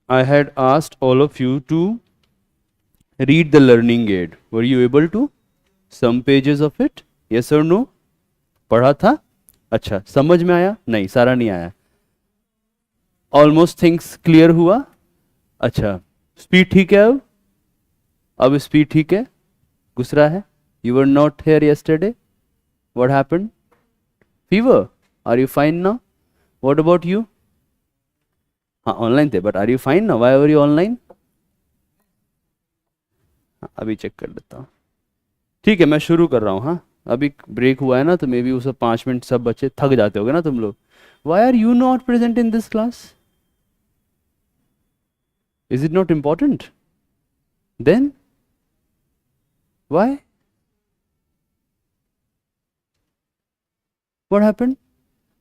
I had asked all of you to read the learning aid. Were you able to? Some pages of it? Yes or no? पढ़ा था? अच्छा, समझ में आया? नहीं, सारा नहीं आया. ऑलमोस्ट थिंग्स क्लियर हुआ? अच्छा, स्पीड ठीक है अब स्पीड ठीक है? घुस रहा है? You were not here yesterday? What happened? Fever? Are you fine now? What about you? हाँ ऑनलाइन थे, but are you fine now? Why were you online? अभी चेक कर लेता हूँ. ठीक है, मैं शुरू कर रहा हूँ. हाँ, अभी ब्रेक हुआ है ना, तो मे बी उसे 5 मिनट सब बच्चे थक जाते होगे ना तुम लोग. Why are you not present in this class? Is it not important? Then why? What happened?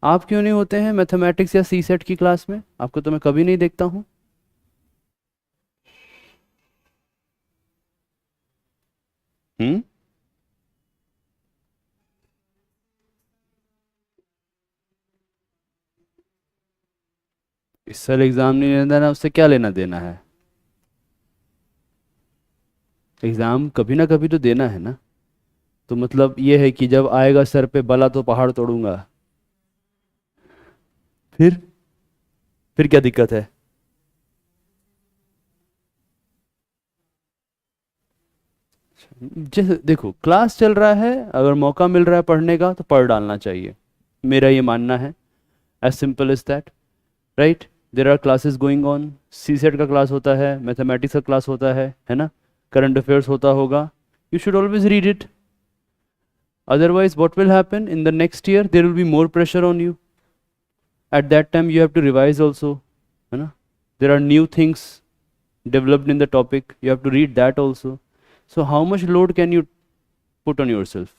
आप क्यों नहीं होते हैं मैथमेटिक्स या सी सेट की क्लास में? आपको तो मैं कभी नहीं देखता हूँ. हम्म. इस साल एग्जाम नहीं लेना देना, उससे क्या लेना देना है? एग्जाम कभी ना कभी तो देना है ना. तो मतलब ये है कि जब आएगा सर पे बला तो पहाड़ तोड़ूंगा. फिर क्या दिक्कत है? जैसे देखो, क्लास चल रहा है, अगर मौका मिल रहा है पढ़ने का तो पढ़ डालना चाहिए, मेरा ये मानना है. As simple as that, right? There are classes going on. CSAT का क्लास होता है, मैथमेटिक्स का क्लास होता है ना? करंट अफेयर्स होता होगा. You should always read it. Otherwise, what will happen in the next year? There will be more pressure on you. At that time, you have to revise also. है ना? There are new things developed in the topic. You have to read that also. So, how much load can you put on yourself?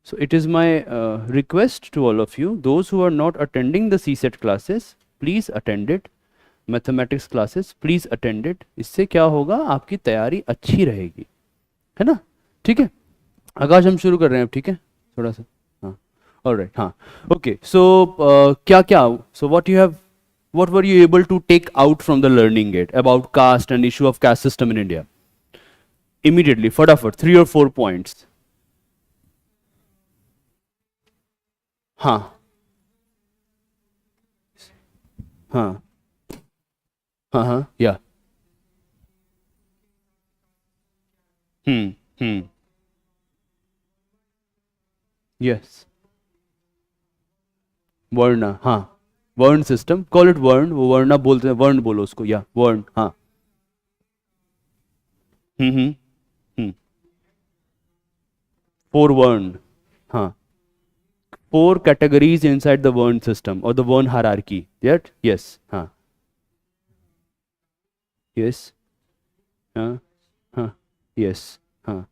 So, it is my request to all of you, those who are not attending the CSET classes, please attend it. Mathematics classes please attend it. इससे क्या होगा, आपकी तैयारी अच्छी रहेगी, है ना? ठीक है, आकाश हम शुरू कर रहे हैं अब. ठीक है, थोड़ा सा. हाँ, ऑलराइट. हाँ, ओके. सो क्या क्या, सो what were you able to take out from the learning aid about caste and issue of caste system in India? Immediately, फटाफट 3 or 4 points. हाँ हाँ हाँ हाँ, या. हम्म. यस. वर्ण, हाँ. वर्ण सिस्टम, कॉल इट वर्ण. वो वर्णा बोलते हैं, वर्ण बोलो उसको, या वर्ण. हाँ. हम्म. हम्म. 4 वर्ण. हाँ, 4 categories inside the Vern system or the Vern hierarchy. Yet, yes. हाँ. Yes. हाँ. हाँ. Yes. हाँ.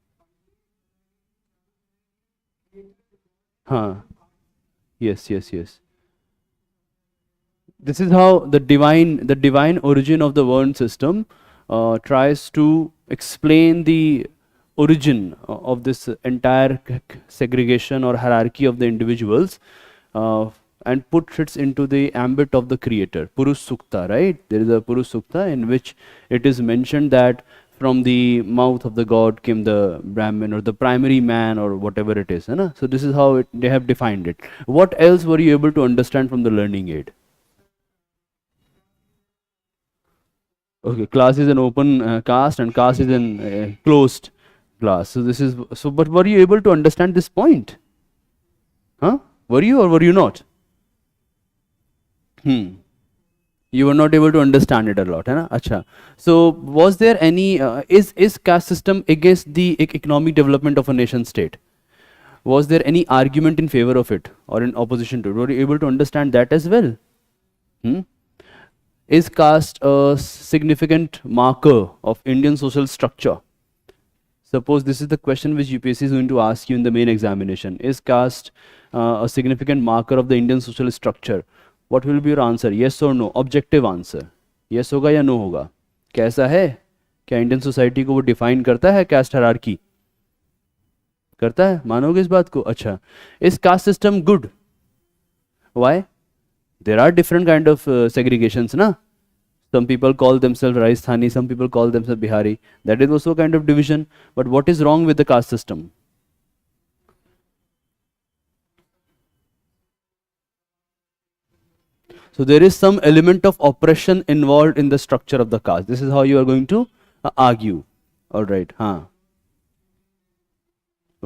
हाँ. Yes. Yes. Yes. This is how the divine origin of the Vern system tries to explain the origin of this entire segregation or hierarchy of the individuals, and puts it into the ambit of the creator. Purush Sukta, right? There is a Purush Sukta in which it is mentioned that from the mouth of the god came the Brahmin or the primary man or whatever it is. Hai. So this is how they have defined it. What else were you able to understand from the learning aid? Okay, class is an open caste and caste is an closed class. So this is, so but were you able to understand this point? Huh? Were you or were you not? You were not able to understand it a lot, है ना? अच्छा. So was there any is caste system against the economic development of a nation state? Was there any argument in favor of it or in opposition to it? Were you able to understand that as well? Is caste a significant marker of Indian social structure? Suppose this is the question which UPSC is going to ask you in the main examination. Is caste a significant marker of the Indian social structure? What will be your answer? Yes or no? Objective answer. Yes होगा या no होगा? कैसा है? क्या Indian society को वो define करता है caste hierarchy? करता है? मानोगे इस बात को? अच्छा. Is caste system good? Why? There are different kind of segregations, na? Some people call themselves Rajasthani, some people call themselves Bihari. That is also a kind of division. But what is wrong with the caste system? So there is some element of oppression involved in the structure of the caste. This is how you are going to argue. All right.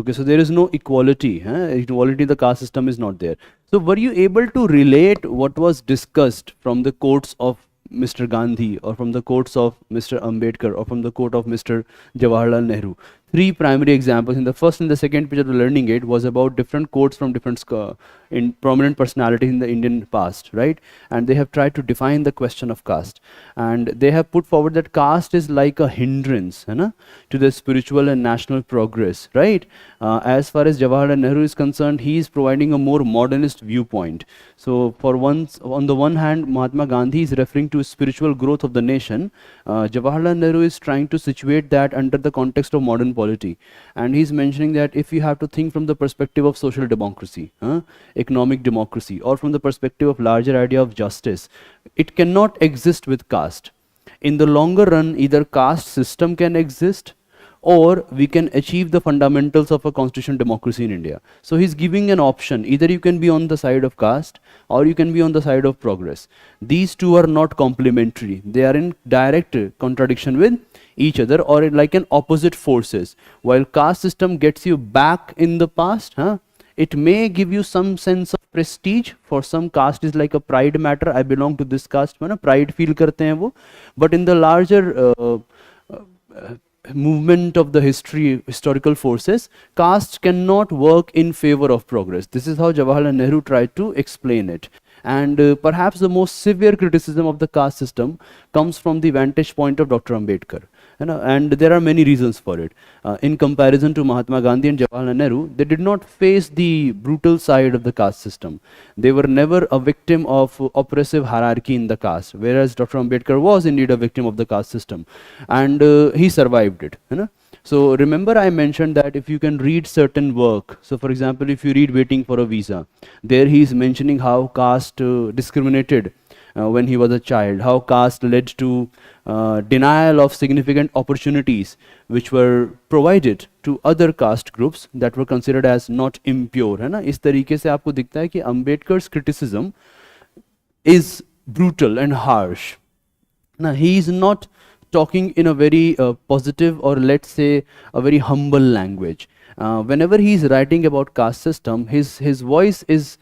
Okay, so there is no equality. Equality in the caste system is not there. So were you able to relate what was discussed from the quotes of Mr. Gandhi or from the quotes of Mr. Ambedkar or from the quote of Mr. Jawaharlal Nehru? Three primary examples. In the first and the second page of the learning aid was about different quotes from different in prominent personalities in the Indian past, right? And they have tried to define the question of caste. And they have put forward that caste is like a hindrance to the spiritual and national progress, right? As far as Jawaharlal Nehru is concerned, he is providing a more modernist viewpoint. So for once, on the one hand, Mahatma Gandhi is referring to spiritual growth of the nation. Jawaharlal Nehru is trying to situate that under the context of modern polity. And he's mentioning that if you have to think from the perspective of social democracy, economic democracy, or from the perspective of larger idea of justice, it cannot exist with caste. In the longer run, either caste system can exist or we can achieve the fundamentals of a constitutional democracy in India. So he's giving an option. Either you can be on the side of caste or you can be on the side of progress. These two are not complementary. They are in direct contradiction with each other or like an opposite forces. While caste system gets you back in the past, it may give you some sense of prestige. For some, caste is like a pride matter. I belong to this caste, pride feel karte hain wo. But in the larger movement of the historical forces, caste cannot work in favor of progress. This is how Jawaharlal Nehru tried to explain it. And perhaps the most severe criticism of the caste system comes from the vantage point of Dr. Ambedkar. And there are many reasons for it. In comparison to Mahatma Gandhi and Jawaharlal Nehru, they did not face the brutal side of the caste system. They were never a victim of oppressive hierarchy in the caste, whereas Dr. Ambedkar was indeed a victim of the caste system. And he survived it. So remember I mentioned that if you can read certain work, so for example, if you read Waiting for a Visa, there he is mentioning how caste discriminated when he was a child, how caste led to denial of significant opportunities which were provided to other caste groups that were considered as not impure. है ना? इस तरीके से आपको दिखता है कि Ambedkar's criticism is brutal and harsh. Now, he is not talking in a very positive or let's say a very humble language. Whenever he is writing about caste system, his voice is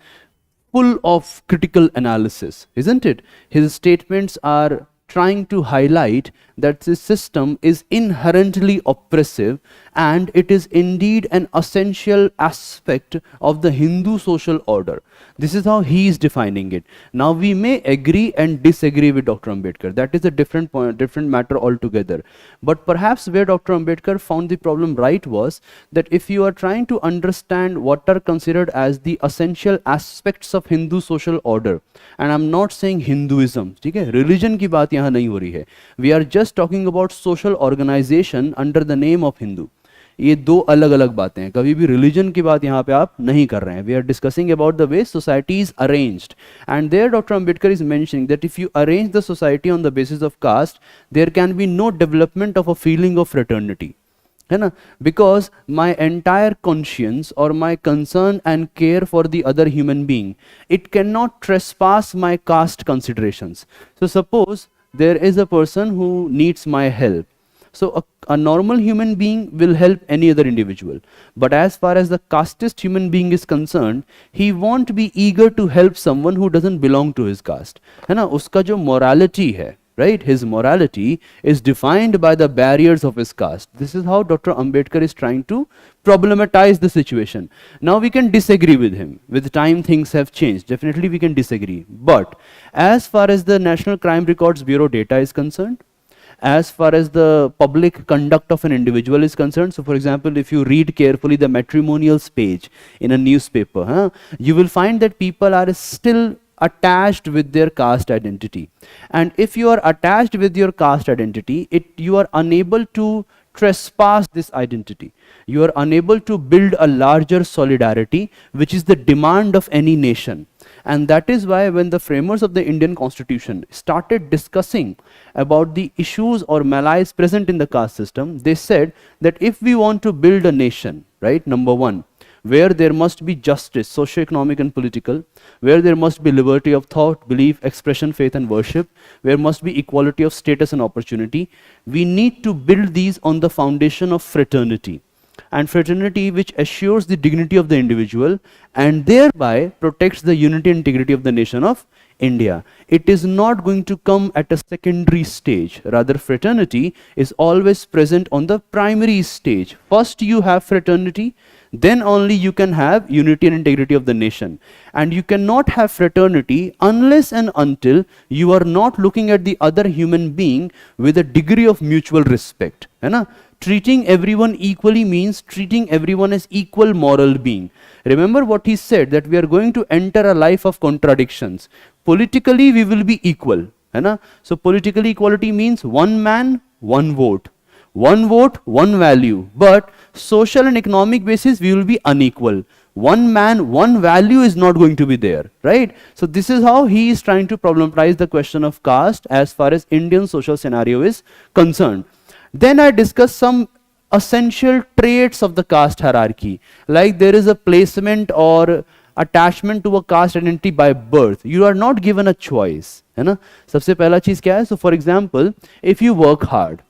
full of critical analysis, isn't it? His statements are trying to highlight that this system is inherently oppressive and it is indeed an essential aspect of the Hindu social order. This is how he is defining it. Now we may agree and disagree with Dr. Ambedkar. That is a different point, different matter altogether. But perhaps where Dr. Ambedkar found the problem right was that if you are trying to understand what are considered as the essential aspects of Hindu social order, and I'm not saying Hinduism, ठीक है? Religion की बात यहाँ नहीं हो रही है. We are just talking about social organization under the name of Hindu. ये दो अलग अलग बातें हैं. कभी भी रिलीजन की बात यहाँ पे आप नहीं कर रहे हैं. We are discussing about the way society is arranged. And there Dr. Ambedkar is mentioning that if you arrange the society on the basis of caste, there can be no development of a feeling of fraternity. है ना? Because my entire conscience or my concern and care for the other human being, it cannot trespass my caste considerations. So suppose there is a person who needs my help. So a normal human being will help any other individual. But as far as the casteist human being is concerned, he won't be eager to help someone who doesn't belong to his caste. है ना? उसका जो morality है, right? His morality is defined by the barriers of his caste. This is how Dr. Ambedkar is trying to problematize the situation. Now we can disagree with him. With time things have changed. Definitely we can disagree. But as far as the National Crime Records Bureau data is concerned, as far as the public conduct of an individual is concerned, so for example, if you read carefully the matrimonials page in a newspaper, you will find that people are still attached with their caste identity. And if you are attached with your caste identity, you are unable to trespass this identity. You are unable to build a larger solidarity, which is the demand of any nation. And that is why when the framers of the Indian Constitution started discussing about the issues or malaise present in the caste system, they said that if we want to build a nation, right, number one, where there must be justice, socio-economic and political, where there must be liberty of thought, belief, expression, faith and worship, where must be equality of status and opportunity, we need to build these on the foundation of fraternity. And fraternity which assures the dignity of the individual and thereby protects the unity and integrity of the nation of India. It is not going to come at a secondary stage. Rather, fraternity is always present on the primary stage. First you have fraternity, then only you can have unity and integrity of the nation. And you cannot have fraternity unless and until you are not looking at the other human being with a degree of mutual respect. है ना? Treating everyone equally means treating everyone as equal moral being. Remember what he said, that we are going to enter a life of contradictions. Politically we will be equal. है ना? So political equality means one man, one vote. One vote, one value. But social and economic basis we will be unequal. One man, one value is not going to be there, right? So this is how he is trying to problematize the question of caste as far as Indian social scenario is concerned. Then I discuss some essential traits of the caste hierarchy. Like there is a placement or attachment to a caste identity by birth. You are not given a choice. है ना? सबसे पहला चीज क्या है? So for example, if you work hard,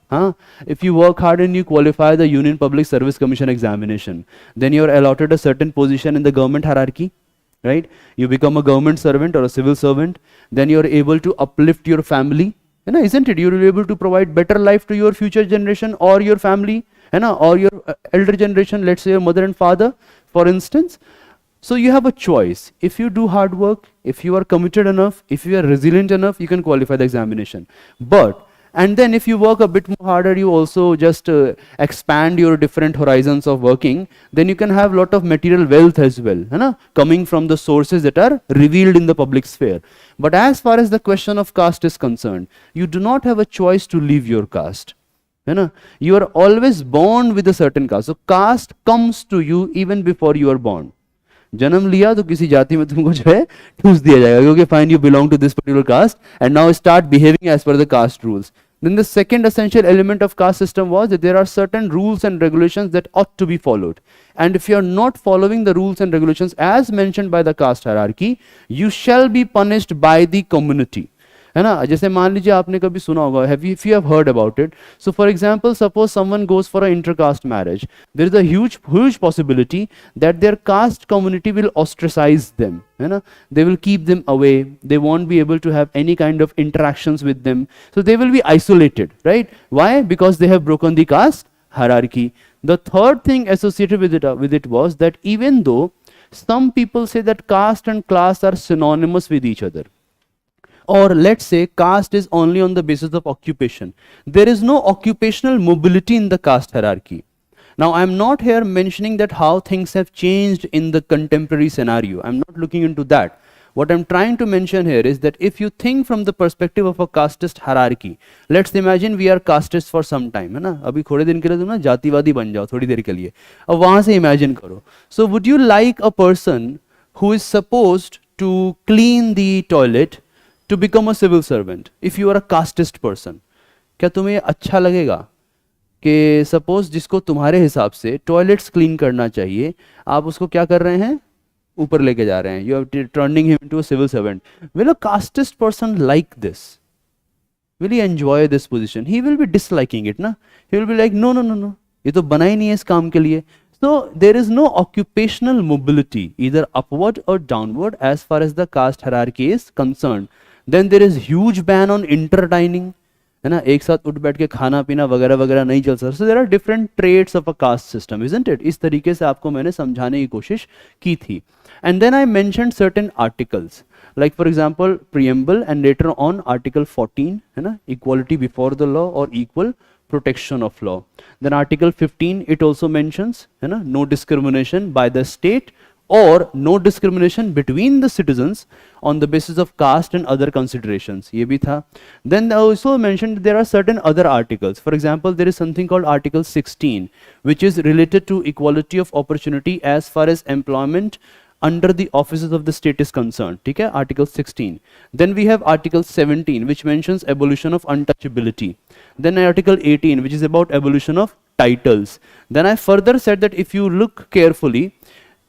if you work hard and you qualify the Union Public Service Commission examination, then you are allotted a certain position in the government hierarchy, right? You become a government servant or a civil servant, then you are able to uplift your family, isn't it? You will be able to provide better life to your future generation or your family, or your elder generation, let's say your mother and father, for instance. So you have a choice. If you do hard work, if you are committed enough, if you are resilient enough, you can qualify the examination. And then if you work a bit more harder, you also just expand your different horizons of working, then you can have lot of material wealth as well, coming from the sources that are revealed in the public sphere. But as far as the question of caste is concerned, you do not have a choice to leave your caste. You are always born with a certain caste. So caste comes to you even before you are born. जन्म लिया तो किसी जाति में तुमको जो है ठूस दिया जाएगा क्योंकि fine you belong to this particular caste and now start behaving as per the caste rules. Then the second essential element of caste system was that there are certain rules and regulations that ought to be followed. And if you are not following the rules and regulations as mentioned by the caste hierarchy, you shall be punished by the community. है ना? जैसे मान लीजिए आपने कभी सुना होगा, if you have heard about it. So for example, suppose someone goes for an intercaste marriage, there is a huge possibility that their caste community will ostracize them. है ना? They will keep them away. They won't be able to have any kind of interactions with them. So they will be isolated, right? Why? Because they have broken the caste hierarchy. The third thing associated with it was that even though some people say that caste and class are synonymous with each other, or let's say caste is only on the basis of occupation, there is no occupational mobility in the caste hierarchy. Now I am not here mentioning that how things have changed in the contemporary scenario. I am not looking into that. What I am trying to mention here is that if you think from the perspective of a casteist hierarchy, let's imagine we are casteist for some time, है ना? अभी थोड़े दिन के लिए तुम ना जातिवादी बन जाओ थोड़ी देर के लिए. अब वहाँ से imagine करो. So would you like a person who is supposed to clean the toilet to become a civil servant if you are a casteist person? क्या तुम्हें अच्छा लगेगा कि सपोज जिसको तुम्हारे हिसाब से टॉयलेट्स क्लीन करना चाहिए, आप उसको क्या कर रहे हैं, ऊपर लेके जा रहे हैं, you are turning him into a civil servant. Will a casteist person like this? Will he enjoy this position? He will be disliking it, ना? He will be like, no, ये तो बना ही नहीं है इस काम के लिए. So there is no occupational mobility, either upward or downward, as far as the caste hierarchy is concerned. Then there is huge ban on interdining, है ना? एक साथ उठ बैठ के खाना पीना वगैरह वगैरह नहीं चल सकता. So there are different traits of a caste system, isn't it? इस तरीके से आपको मैंने समझाने की कोशिश की थी. And then I mentioned certain articles, like for example preamble and later on article 14, है ना? Equality before the law or equal protection of law. Then article 15, it also mentions, है ना? No discrimination by the state or no discrimination between the citizens on the basis of caste and other considerations. ये भी था. Then I also mentioned there are certain other articles. For example, there is something called Article 16, which is related to equality of opportunity as far as employment under the offices of the state is concerned. ठीक है, Article 16. Then we have Article 17, which mentions abolition of untouchability. Then Article 18, which is about abolition of titles. Then I further said that if you look carefully,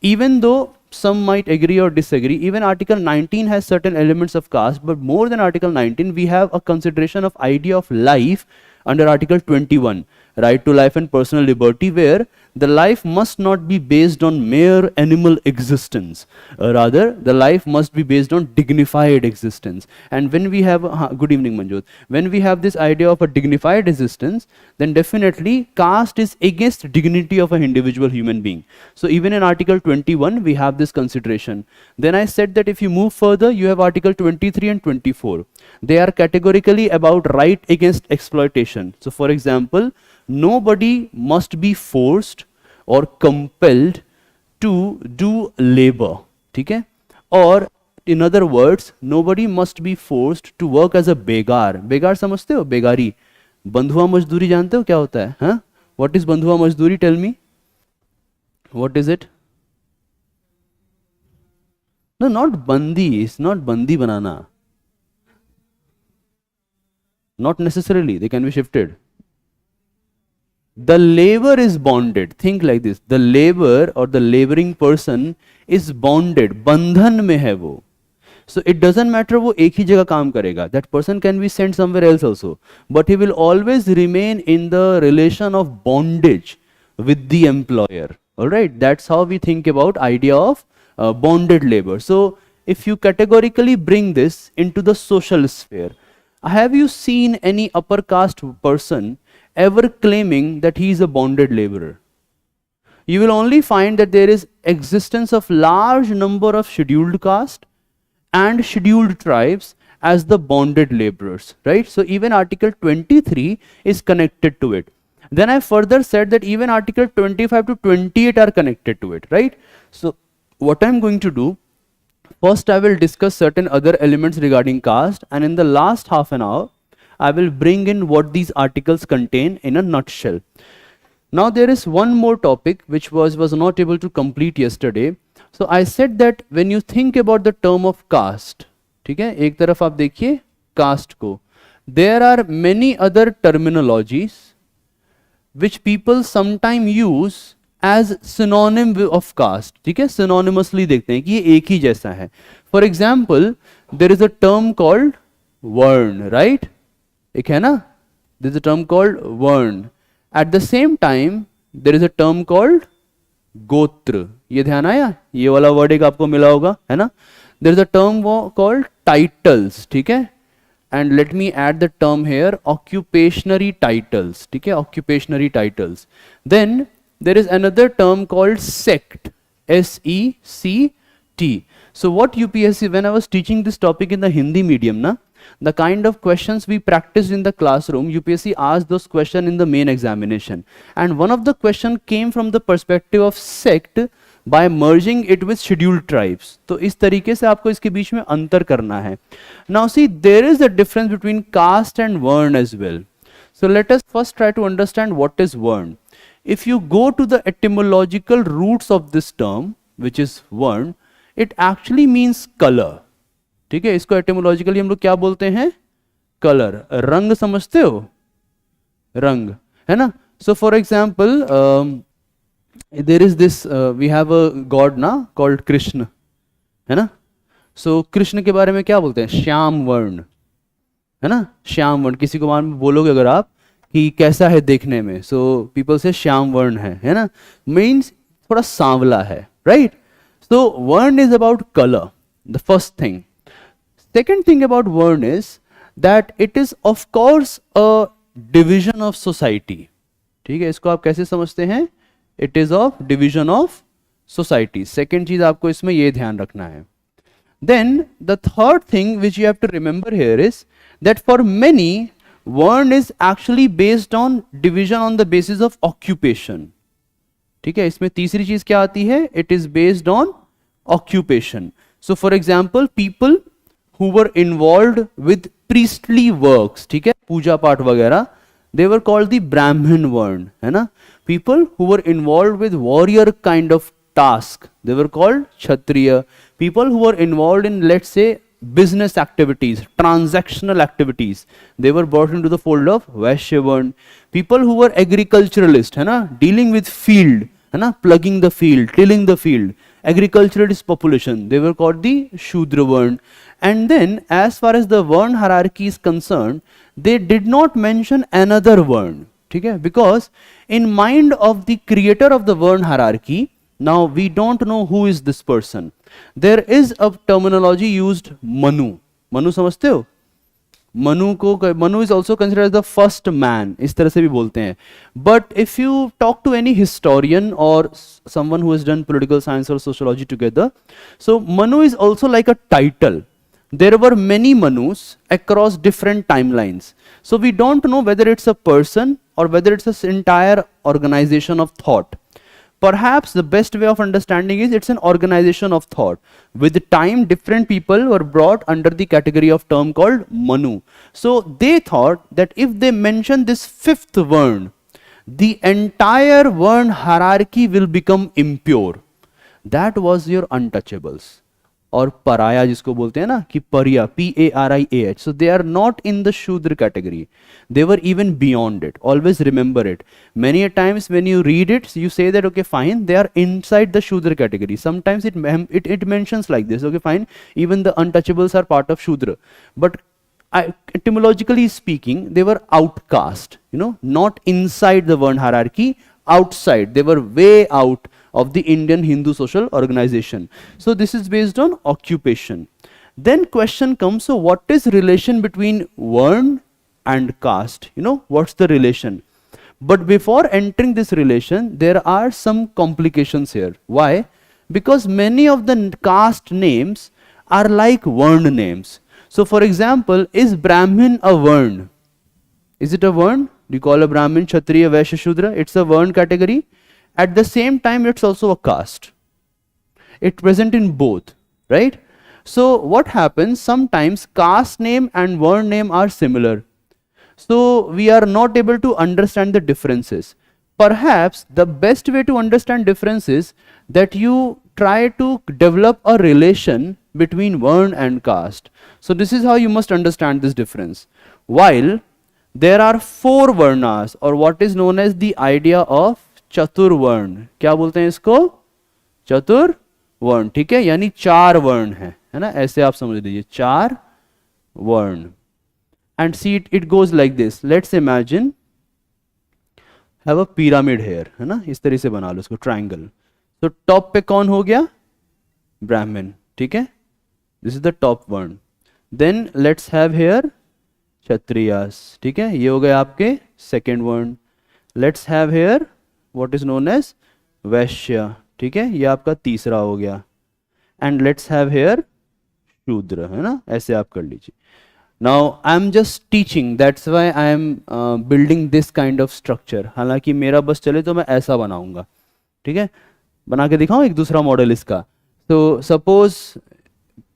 even though some might agree or disagree, even Article 19 has certain elements of caste, but more than Article 19, we have a consideration of idea of life under Article 21, right to life and personal liberty, where the life must not be based on mere animal existence. Rather, the life must be based on dignified existence. And when we have, good evening Manjot, when we have this idea of a dignified existence, then definitely caste is against dignity of an individual human being. So even in Article 21, we have this consideration. Then I said that if you move further, you have Article 23 and 24. They are categorically about right against exploitation. So for example, nobody must be forced or compelled to do labor, ठीक है? Or in other words, nobody must be forced to work as a begar. बेगार समझते हो? बेगारी, बंधुआ मजदूरी जानते हो क्या होता है? हाँ? What is बंधुआ मजदूरी? Tell me. What is it? No, not bandi. It's not bandi banana. Not necessarily. They can be shifted. The labor is bonded. Think like this. The labor or the laboring person is bonded. बंधन में है वो. So it doesn't matter वो एक ही जगह काम करेगा. That person can be sent somewhere else also. But he will always remain in the relation of bondage with the employer. Alright. That's how we think about idea of bonded labor. So if you categorically bring this into the social sphere, have you seen any upper caste person ever claiming that he is a bonded laborer? You will only find that there is existence of large number of scheduled caste and scheduled tribes as the bonded laborers, right? So even Article 23 is connected to it. Then I further said that even Article 25 to 28 are connected to it, right? So what I'm going to do, first I will discuss certain other elements regarding caste, and in the last half an hour, I will bring in what these articles contain in a nutshell. Now there is one more topic which was not able to complete yesterday. So I said that when you think about the term of caste, ठीक है, एक तरफ आप देखिए caste को, there are many other terminologies which people sometimes use as synonym of caste, ठीक है, synonymously देखते हैं कि ये एक ही जैसा है. For example, there is a term called वर्ण, right? एक है ना, there is a term called वर्ण. At the same time, there is a term called गोत्र. ये ध्यान आया? ये वाला वर्ड एक आपको मिला होगा, है ना? There is a term called titles, ठीक है? And let me add the term here, occupationary titles, ठीक है? Occupationary titles. Then there is another term called sect, S-E-C-T. So what UPSC, when I was teaching this topic in the Hindi medium, na, the kind of questions we practiced in the classroom, UPSC asked those questions in the main examination. And one of the question came from the perspective of sect by merging it with scheduled tribes. तो इस तरीके से आपको इसके बीच में अंतर करना है. Now see, there is a difference between caste and vern as well. So let us first try to understand what is vern. If you go to the etymological roots of this term, which is vern, it actually means color. ठीक है, इसको etymologically हम लोग क्या बोलते हैं? Color. रंग समझते हो? रंग, है ना? So for example, there is this, we have a god ना called Krishna, है ना? So कृष्ण के बारे में क्या बोलते हैं? श्याम वर्ण, है ना? श्याम वर्ण. किसी को बारे में बोलोगे अगर आप कि कैसा है देखने में, so people say श्याम वर्ण है ना? Means थोड़ा सांवला है, right? So वर्ण is about color, the first thing. Second thing about vern is that it is of course a division of society. ठीक है, इसको आप कैसे समझते हैं? It is of division of society. Second चीज आपको इसमें ये ध्यान रखना है. Then the third thing which you have to remember here is that for many, vern is actually based on division on the basis of occupation. ठीक है, इसमें तीसरी चीज क्या आती है? It is based on occupation. So for example, people who were involved with priestly works, ठीक है, पूजा पाठ वगैरह, they were called the Brahmin vern, है ना? People who were involved with warrior kind of task, they were called Kshatriya. People who were involved in, let's say, business activities, transactional activities, they were brought into the fold of Vaishya Varna. People who were agriculturalists, है ना, dealing with field, है ना, plugging the field, tilling the field, agriculturalist population, they were called the Shudra Varna. And then, as far as the Varna hierarchy is concerned, they did not mention another Varna, ठीक है, because in mind of the creator of the Varna hierarchy, now we don't know who is this person. There is a terminology used, Manu. Manu समझते हो? Manu is also considered as the first man, इस तरह से भी बोलते हैं. But if you talk to any historian or someone who has done political science or sociology together, so Manu is also like a title. There were many Manus across different timelines. So we don't know whether it's a person or whether it's an entire organization of thought. Perhaps the best way of understanding is it's an organization of thought. With time, different people were brought under the category of term called Manu. So they thought that if they mention this fifth Varna, the entire Varna hierarchy will become impure. That was your untouchables. और पराया जिसको बोलते हैं ना कि परिया, P-A-R-I-A-H. So they are not in the Shudra category. They were even beyond it. Always remember it. Many a times when you read it, you say that okay, fine, they are inside the Shudra category. Sometimes it mentions like this. Okay, fine, even the untouchables are part of Shudra. But etymologically speaking, they were outcast. You know, not inside the Varna hierarchy, outside. They were way out of the Indian Hindu social organization. So this is based on occupation. Then question comes, so what is relation between Varna and caste? You know, what's the relation? But before entering this relation, there are some complications here. Why? Because many of the caste names are like Varna names. So for example, is Brahmin a Varna? Is it a Varna? Do you call a Brahmin, Kshatriya, Vaishya, Shudra? It's a Varna category. At the same time, it's also a caste. It's present in both, right? So what happens, sometimes caste name and Varna name are similar. So we are not able to understand the differences. Perhaps the best way to understand differences that you try to develop a relation between Varna and caste. So this is how you must understand this difference. While there are four Varnas, or what is known as the idea of चतुर्वर्ण, क्या बोलते हैं इसको? चतुर्वर्ण, ठीक है, यानी चार वर्ण है ना, ऐसे आप समझ लीजिए, चार वर्ण. And see it goes like this. Let's imagine have a pyramid here, है ना, इस तरह से बना लो इसको, ट्रायंगल. तो टॉप पे कौन हो गया? ब्राह्मण, ठीक है, this is the top varna. Then let's have here Kshatriyas, ठीक है, ये हो गए आपके second varna. Let's have here what is known as वैश्य, ठीक है, ये आपका तीसरा हो गया. एंड लेट्स हैव हेयर शूद्र, है ना, ऐसे आप कर लीजिए. Now I am just teaching, that's why I am building this kind of structure. हालांकि मेरा बस चले तो मैं ऐसा बनाऊंगा, ठीक है, बना के दिखाऊं एक दूसरा मॉडल इसका. तो suppose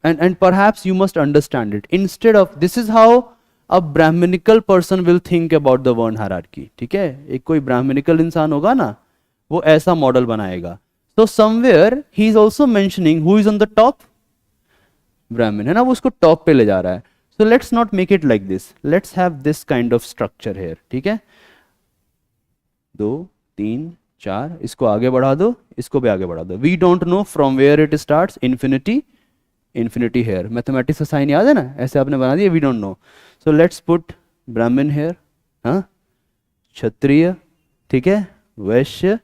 and perhaps you must understand it. Instead of, this is how a brahminical person will think about the Varna hierarchy, ठीक है, एक कोई brahminical इंसान होगा ना, वो ऐसा मॉडल बनाएगा. So somewhere he is also mentioning who is on the top? Brahmin, है ना, वो उसको टॉप पे ले जा रहा है. So let's not make it like this. Let's have this kind of structure here, ठीक है. 2, 3, 4, इसको आगे बढ़ा दो, इसको भी आगे बढ़ा दो. We don't know from where it starts. Infinity here. Mathematics का साइन याद है ना, ऐसे आपने बना दिया. We don't know. So let's put Brahmin here, हाँ, क्षत्रिय, ठीक है, वैश्य,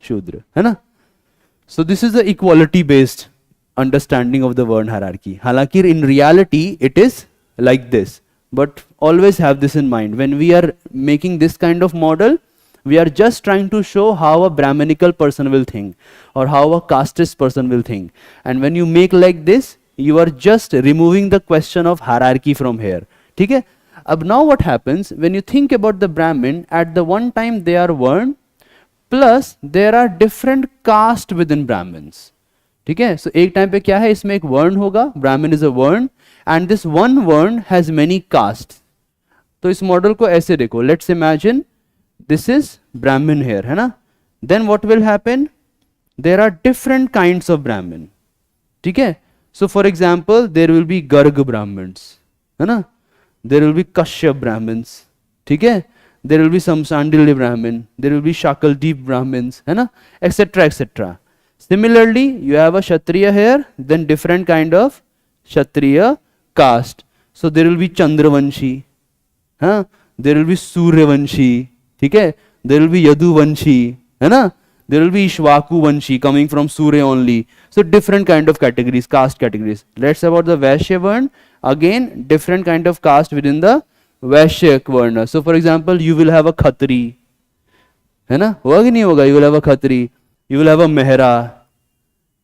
शूद्र, है ना. So this is the equality based understanding of the varna hierarchy. हालांकि in reality it is like this, but always have this in mind when we are making this kind of model. We are just trying to show how a Brahminical person will think or how a casteist person will think. And when you make like this, you are just removing the question of hierarchy from here. ठीक है? अब now what happens when you think about the Brahmin, at the one time they are Varna, plus there are different caste within Brahmins. ठीक है? So एक time पे क्या है, इसमें एक वर्ण होगा, Brahmin is a Varna, and this one Varna has many castes. तो इस मॉडल को ऐसे देखो, let's imagine this is Brahmin here, है ना. Then what will happen? there are different kinds of Brahmin. ठीक है? So for example, there will be Garg Brahmins, है ना? There will be Kashyap Brahmins, ठीक है? There will be some Sandilya Brahmin, there will be Shakaldeep Brahmins, है ना? Etc. etc. Similarly, you have a Kshatriya here, then different kind of Kshatriya caste. So there will be Chandravanshi, हाँ? There will be Suryavanshi, ठीक है? There will be Yaduvanshi, है ना? There will be Ishwaku Vanshi coming from Surya only. So different kind of categories, caste categories. Let's say about the Vaishya Varna. Again, different kind of caste within the Vaishya Varna. So for example, you will have a Khatri, है ना? होगा कि नहीं होगा? You will have a Khatri. You will have a Mehra,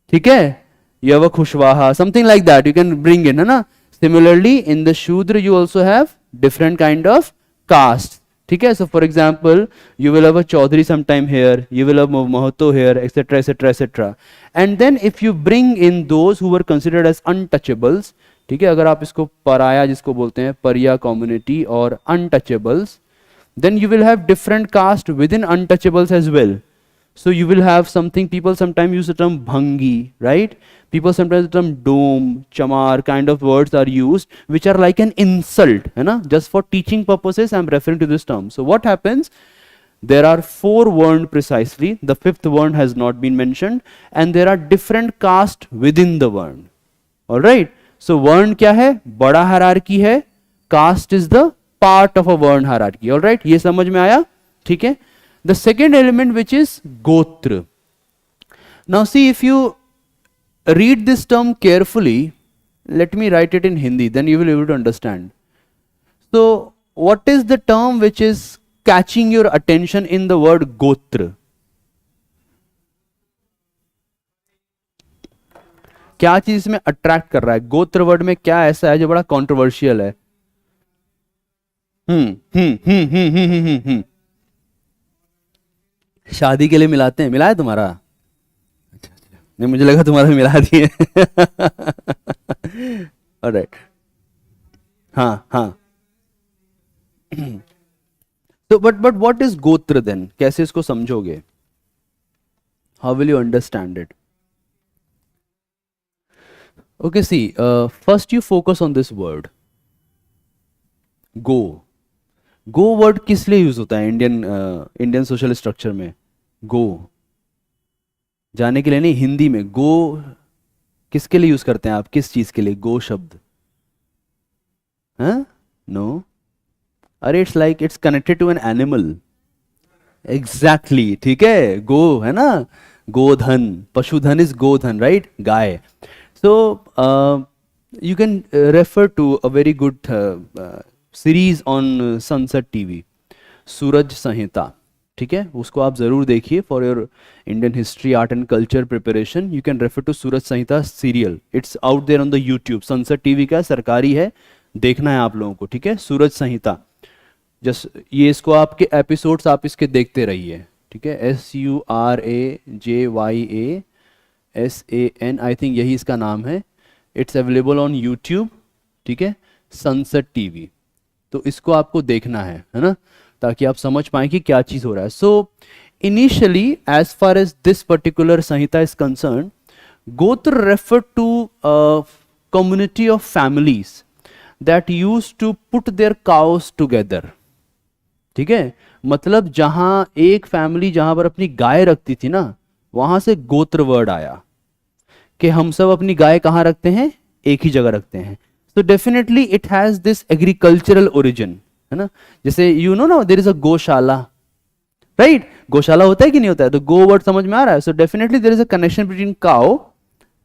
ठीक है? You have a Khushwaha, something like that. You can bring in, है ना? Similarly, in the Shudra, you also have different kind of castes. ठीक है? So for example, you will have a Chaudhary sometime here, you will have Mahato here, etc. etc. etc. And then if you bring in those who were considered as untouchables, ठीक है? अगर आप इसको पराया जिसको बोलते हैं परिया community और untouchables, then you will have different caste within untouchables as well. So you will have something, people sometimes use the term bhangi, right? People sometimes the term dome, chamar kind of words are used, which are like an insult, है ना? Just for teaching purposes, I'm referring to this term. So what happens? There are 4 Varn precisely, the 5th Varn has not been mentioned, and there are different caste within the Varn. Alright? So Varn क्या है? बड़ा hierarchy है, caste is the part of a Varn hierarchy. Alright? ये समझ में आया? ठीक है? The second element, which is Gotra. Now see, if you read this term carefully, let me write it in Hindi, then you will be able to understand. So what is the term which is catching your attention in the word Gotra? क्या चीज इसमें attract कर रहा है? गोत्र word में क्या ऐसा है जो बड़ा कॉन्ट्रोवर्शियल है? शादी के लिए मिलाते हैं, मिला है तुम्हारा? नहीं, मुझे लगा तुम्हारा मिला दिए। ऑलराइट, हाँ हाँ। तो but what is gotra then? कैसे इसको समझोगे? How will you understand it? Okay, see, first you focus on this word go. Go word किस लिए यूज होता है इंडियन सोशल स्ट्रक्चर में? गो जाने के लिए नहीं, हिंदी में गो किसके लिए यूज करते हैं आप? किस चीज के लिए गो शब्द? हाँ? नो, अरे it's like it's connected to an animal. Exactly, ठीक है, गो है ना, गोधन, पशुधन इज गोधन, राइट, गाय। So you can refer to a very good series on Sansad TV, Suraj Sanhita, ठीक है, उसको आप जरूर देखिए for your Indian history, art and culture preparation. You can refer to Suraj Sanhita serial, it's out there on the YouTube. Sansad TV का सरकारी है, देखना है आप लोगों को, ठीक है, सूरज संहिता। जस्ट ये इसको आपके एपिसोड्स आप इसके देखते रहिए, ठीक है, SURAJYASAN, आई थिंक यही इसका नाम है। इट्स अवेलेबल ऑन यूट्यूब, ठीक है, सनसेट टीवी। तो इसको आपको देखना है ना, ताकि आप समझ पाए कि क्या चीज हो रहा है। So initially as far as this particular Sanhita is concern, gotra refer to community of families that use to put their cows together, ठीक है, मतलब जहां एक फैमिली जहां पर अपनी गाय रखती थी ना, वहां से गोत्र वर्ड आया कि हम सब अपनी गाय कहां रखते हैं? एक ही जगह रखते हैं। So definitely it has this agricultural origin, है ना, जैसे you know ना, there is a गौशाला, right? गौशाला होता है कि नहीं होता है? तो गो वर्ड समझ में आ रहा है। So definitely there is a connection between cow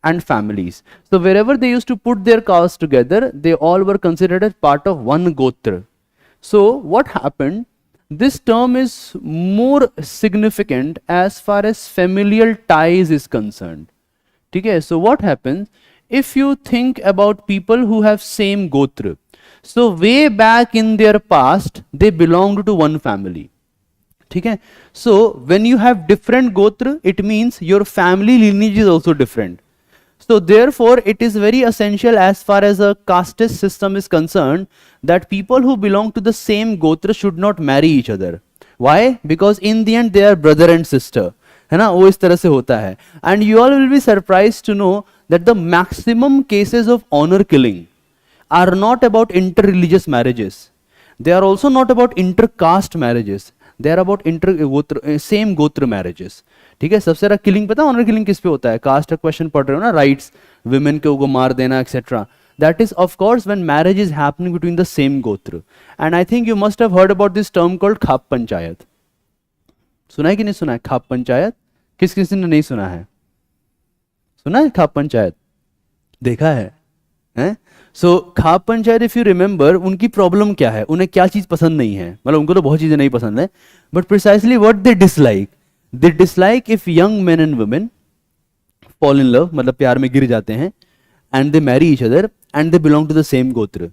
and families. So wherever they used to put their cows together, they all were considered as part of one gotra. So what happened? This term is more significant as far as familial ties is concerned. ठीक है? So what happens? If you think about people who have same gotra, so way back in their past they belonged to one family, ठीक है? So when you have different gotra, it means your family lineage is also different. So therefore it is very essential as far as a caste system is concerned that people who belong to the same gotra should not marry each other. Why? Because in the end they are brother and sister, है ना, वो इस तरह से होता है. And you all will be surprise to know that the maximum cases of honour killing are not about inter religious marriages, they are also not about inter caste marriages, they are about inter gotra, same gotra marriages. ठीक है, सबसे ज्यादा killing पता है honour killing किस पे होता है? कास्ट का क्वेश्चन पढ़ रहे हो ना, राइट्स, विमेन को मार देना etcetera. That is of course when marriage is happening between the same gotra. And I think you must have heard about this term called खाप पंचायत. सुना है कि नहीं सुना है खाप पंचायत? किस किसी ने नहीं सुना है? सुना है खाप पंचायत? देखा है? हैं? So khap panchayat, if you remember, उनकी प्रॉब्लम क्या है? उन्हें क्या चीज पसंद नहीं है? मतलब उनको तो बहुत चीजें नहीं पसंद है, but precisely what they dislike. They dislike if young men and women fall in love, मतलब प्यार में गिर जाते हैं, and they marry each other and they belong to the same gotra.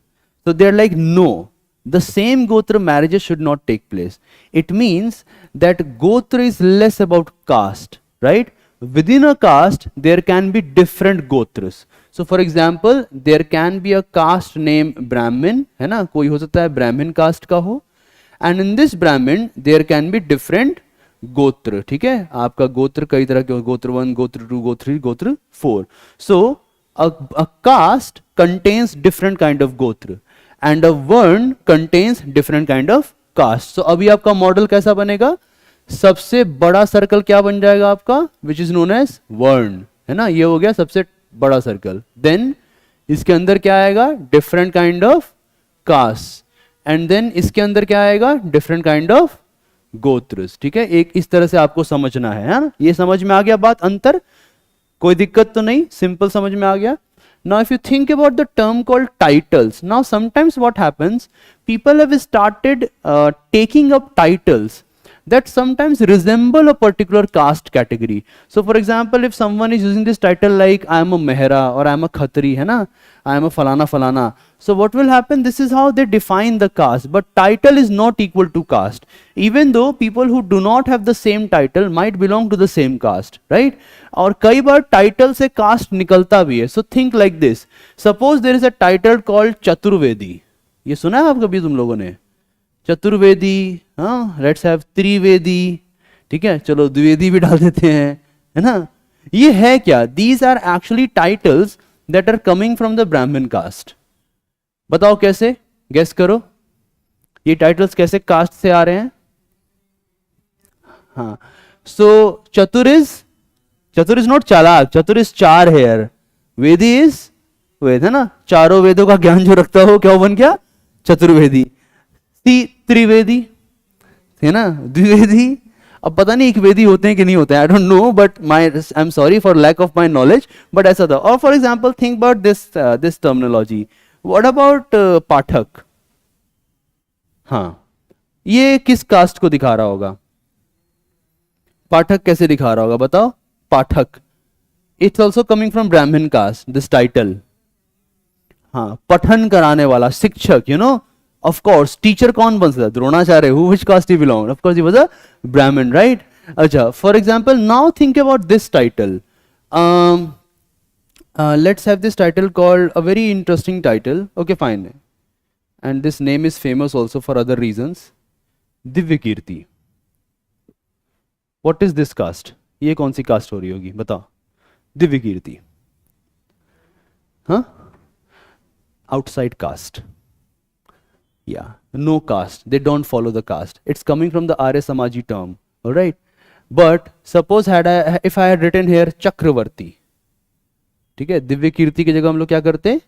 So they're like, no, the same gotra marriages should not take place. It means that gotra is less about caste, right? Within a caste, there can be different gotras. So for example, there can be a caste named Brahmin, है ना, कोई हो सकता है Brahmin caste का हो, and in this Brahmin, there can be different गोत्र. ठीक है, आपका गोत्र कई तरह के, गोत्र 1, गोत्र 2, गोत्र 3, गोत्र 4. So a caste contains different kind of gotra and a vern contains different kind of caste. So अभी आपका मॉडल कैसा बनेगा? सबसे बड़ा सर्कल क्या बन जाएगा आपका? which is known as vern, है ना, ये हो गया सबसे बड़ा सर्कल. देन इसके अंदर क्या आएगा? different kind of caste. and then इसके अंदर क्या आएगा? different kind of गोत्रस. ठीक है, एक इस तरह से आपको समझना है ना. ये समझ में आ गया बात, अंतर? कोई दिक्कत तो नहीं, सिंपल समझ में आ गया. Now if you think about the term called titles, now sometimes what happens, people have started taking up titles that sometimes resemble a particular caste category. So for example, if someone is using this title like I am a Mehra or I am a Khatri, है ना, I am a falana falana. So what will happen? This is how they define the caste. But title is not equal to caste. Even though people who do not have the same title might belong to the same caste, right? और कई बार title से caste निकलता भी है. So think like this. Suppose there is a title called Chaturvedi. ये सुना है आप कभी तुम लोगों ने? चतुर्वेदी, हाँ, लेट्स हैव त्रिवेदी. ठीक है, चलो द्विवेदी भी डाल देते हैं, है ना. ये है क्या? These are actually titles that are coming from the Brahmin caste. बताओ कैसे? गेस करो, ये टाइटल्स कैसे कास्ट से आ रहे हैं? हाँ, सो चतुर इज नॉट चालाक, चतुर इज चार हेयर, वेदी इज वेद, है ना, चारों वेदों का ज्ञान जो रखता हो, क्या बन गया? चतुर्वेदी. त्रिवेदी, है ना, द्विवेदी. अब पता नहीं एक वेदी होते हैं कि नहीं होते हैं, I don't know, but I am sorry for lack of my knowledge, but ऐसा था. और for example think about this terminology. What about Pathak? हाँ, ये किस कास्ट को दिखा रहा होगा? पाठक कैसे दिखा रहा होगा बताओ? पाठक, इट्स ऑल्सो कमिंग फ्रॉम ब्राह्मण कास्ट, दिस टाइटल. हाँ, पठन कराने वाला, शिक्षक, you know. Of course, teacher कौन बन सकता है? Dronacharya. Who, which caste he belonged? Of course, he was a Brahmin, right? अच्छा, for example, now think about this title. Let's have this title called a very interesting title. Okay, fine. And this name is famous also for other reasons. Divyakirti. What is this caste? ये कौन सी cast हो रही होगी बताओ? दिव्यकीर्ति. हाँ, outside caste. Yeah, no caste. They don't follow the caste. It's coming from the Arya Samaji term. All right. But suppose if I had written here Chakravarti. ठीक है, दिव्य कीर्ति की जगह हम लोग क्या करते हैं?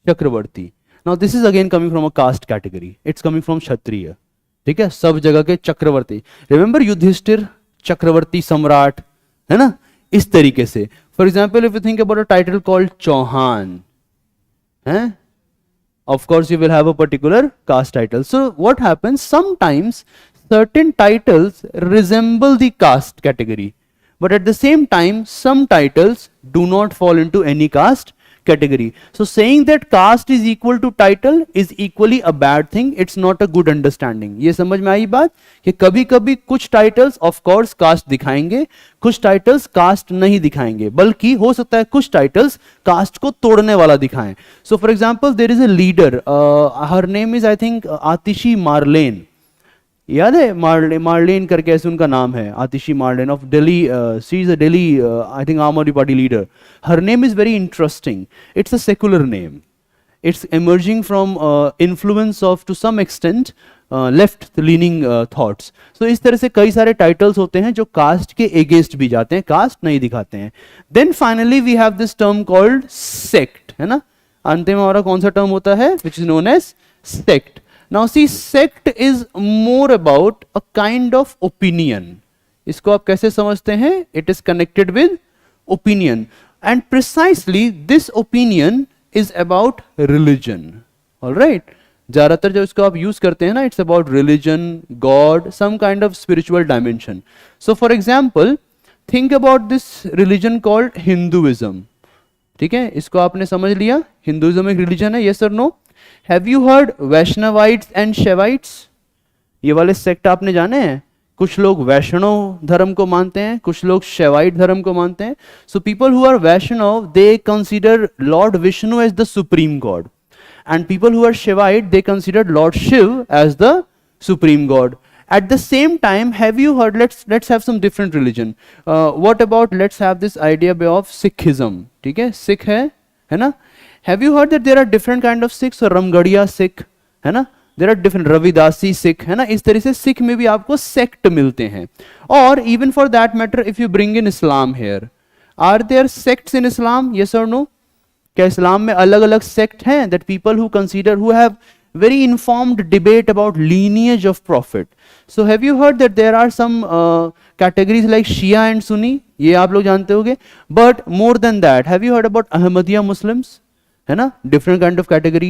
चक्रवर्ती. Now this is again coming from a caste category. It's coming from क्षत्रिय. ठीक है, सब जगह के चक्रवर्ती. Remember युधिष्ठिर, चक्रवर्ती सम्राट, है ना, इस तरीके से. For example, if you think about a title called Chauhan, हैं? Of course, you will have a particular caste title. So what happens? Sometimes certain titles resemble the caste category, but at the same time, some titles do not fall into any caste category. So saying that caste is equal to title is equally a bad thing. It's not a good understanding. ये समझ में आई बात कि कभी कभी कुछ titles of course cast दिखाएंगे, कुछ टाइटल्स कास्ट नहीं दिखाएंगे, बल्कि हो सकता है कुछ टाइटल्स कास्ट को तोड़ने वाला दिखाएं. So for example there is a leader, her name is I think Atishi Marlena. याद है मार्लेन करके ऐसे उनका नाम है, Atishi Marlena of Delhi, she is a Delhi I think Aam Aadmi party leader. Her name is very interesting. It's a secular name. It's emerging from influence of to some extent left leaning thoughts. So इस तरह से कई सारे titles होते हैं जो caste के against भी जाते हैं, caste नहीं दिखाते हैं. Then finally we have this term called sect, है ना. अंत में हमारा कौन सा term होता है, which is known as sect. Now see, sect is more about a kind of opinion. इसको आप कैसे समझते हैं? It is connected with opinion, and precisely this opinion is about religion. All right, ज्यादातर जब इसको आप यूज करते हैं ना, it's about religion, God, some kind of spiritual dimension. So for example, think about this religion called Hinduism. ठीक है, इसको आपने समझ लिया, हिंदुइज्म एक रिलीजन है, yes or no? Have you heard Vaishnavites and Shaivites? ये वाले सेक्ट आपने जाने हैं. कुछ लोग वैष्णव धर्म को मानते हैं, कुछ लोग शैवाइट धर्म को मानते हैं. So people who are Vaishnav they consider lord Vishnu as the supreme god, and people who are Shaivite they consider lord Shiva as the supreme god. At the same time, have you heard, let's have some different religion. What about, let's have this idea of Sikhism. ठीक है, सिख है ना. Have you heard that there are different kind of Sikhs? और रमगढ़िया सिख है ना, there are different Ravidasi Sikh है ना. इस तरह से सिख में भी आपको सेक्ट मिलते हैं. और even for that matter, if you bring in Islam here, are there sects in Islam? Yes or no? क्या इस्लाम में अलग अलग सेक्ट हैं that people who consider, who have very informed debate about lineage of prophet. So have you heard that there are some categories like Shia and Sunni? ये आप लोग जानते होंगे. But more than that, have you heard about Ahmadiyya Muslims? है ना, different kind of category.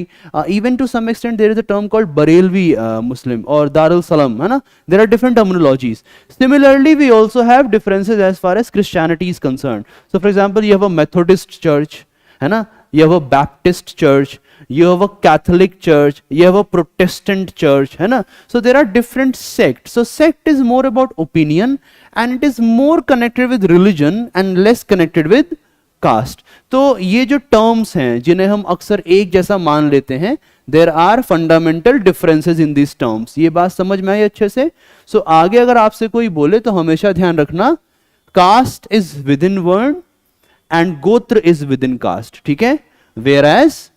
Even to some extent there is a term called Barelvi Muslim or Darul Salam, है ना. There are different terminologies. Similarly, we also have differences as far as Christianity is concerned. So for example, you have a Methodist church, है ना, you have a Baptist church, you have a Catholic church, you have a Protestant church, है ना. So there are different sects. So sect is more about opinion, and it is more connected with religion and less connected with caste. तो ये जो terms हैं जिन्हें हम अक्सर एक जैसा मान लेते हैं, there are fundamental differences in this terms. ये बात समझ में आई अच्छे से. सो आगे अगर आपसे कोई बोले तो हमेशा ध्यान रखना, कास्ट इज विद इन वर्ण एंड गोत्र इज विद इन कास्ट. ठीक है, where as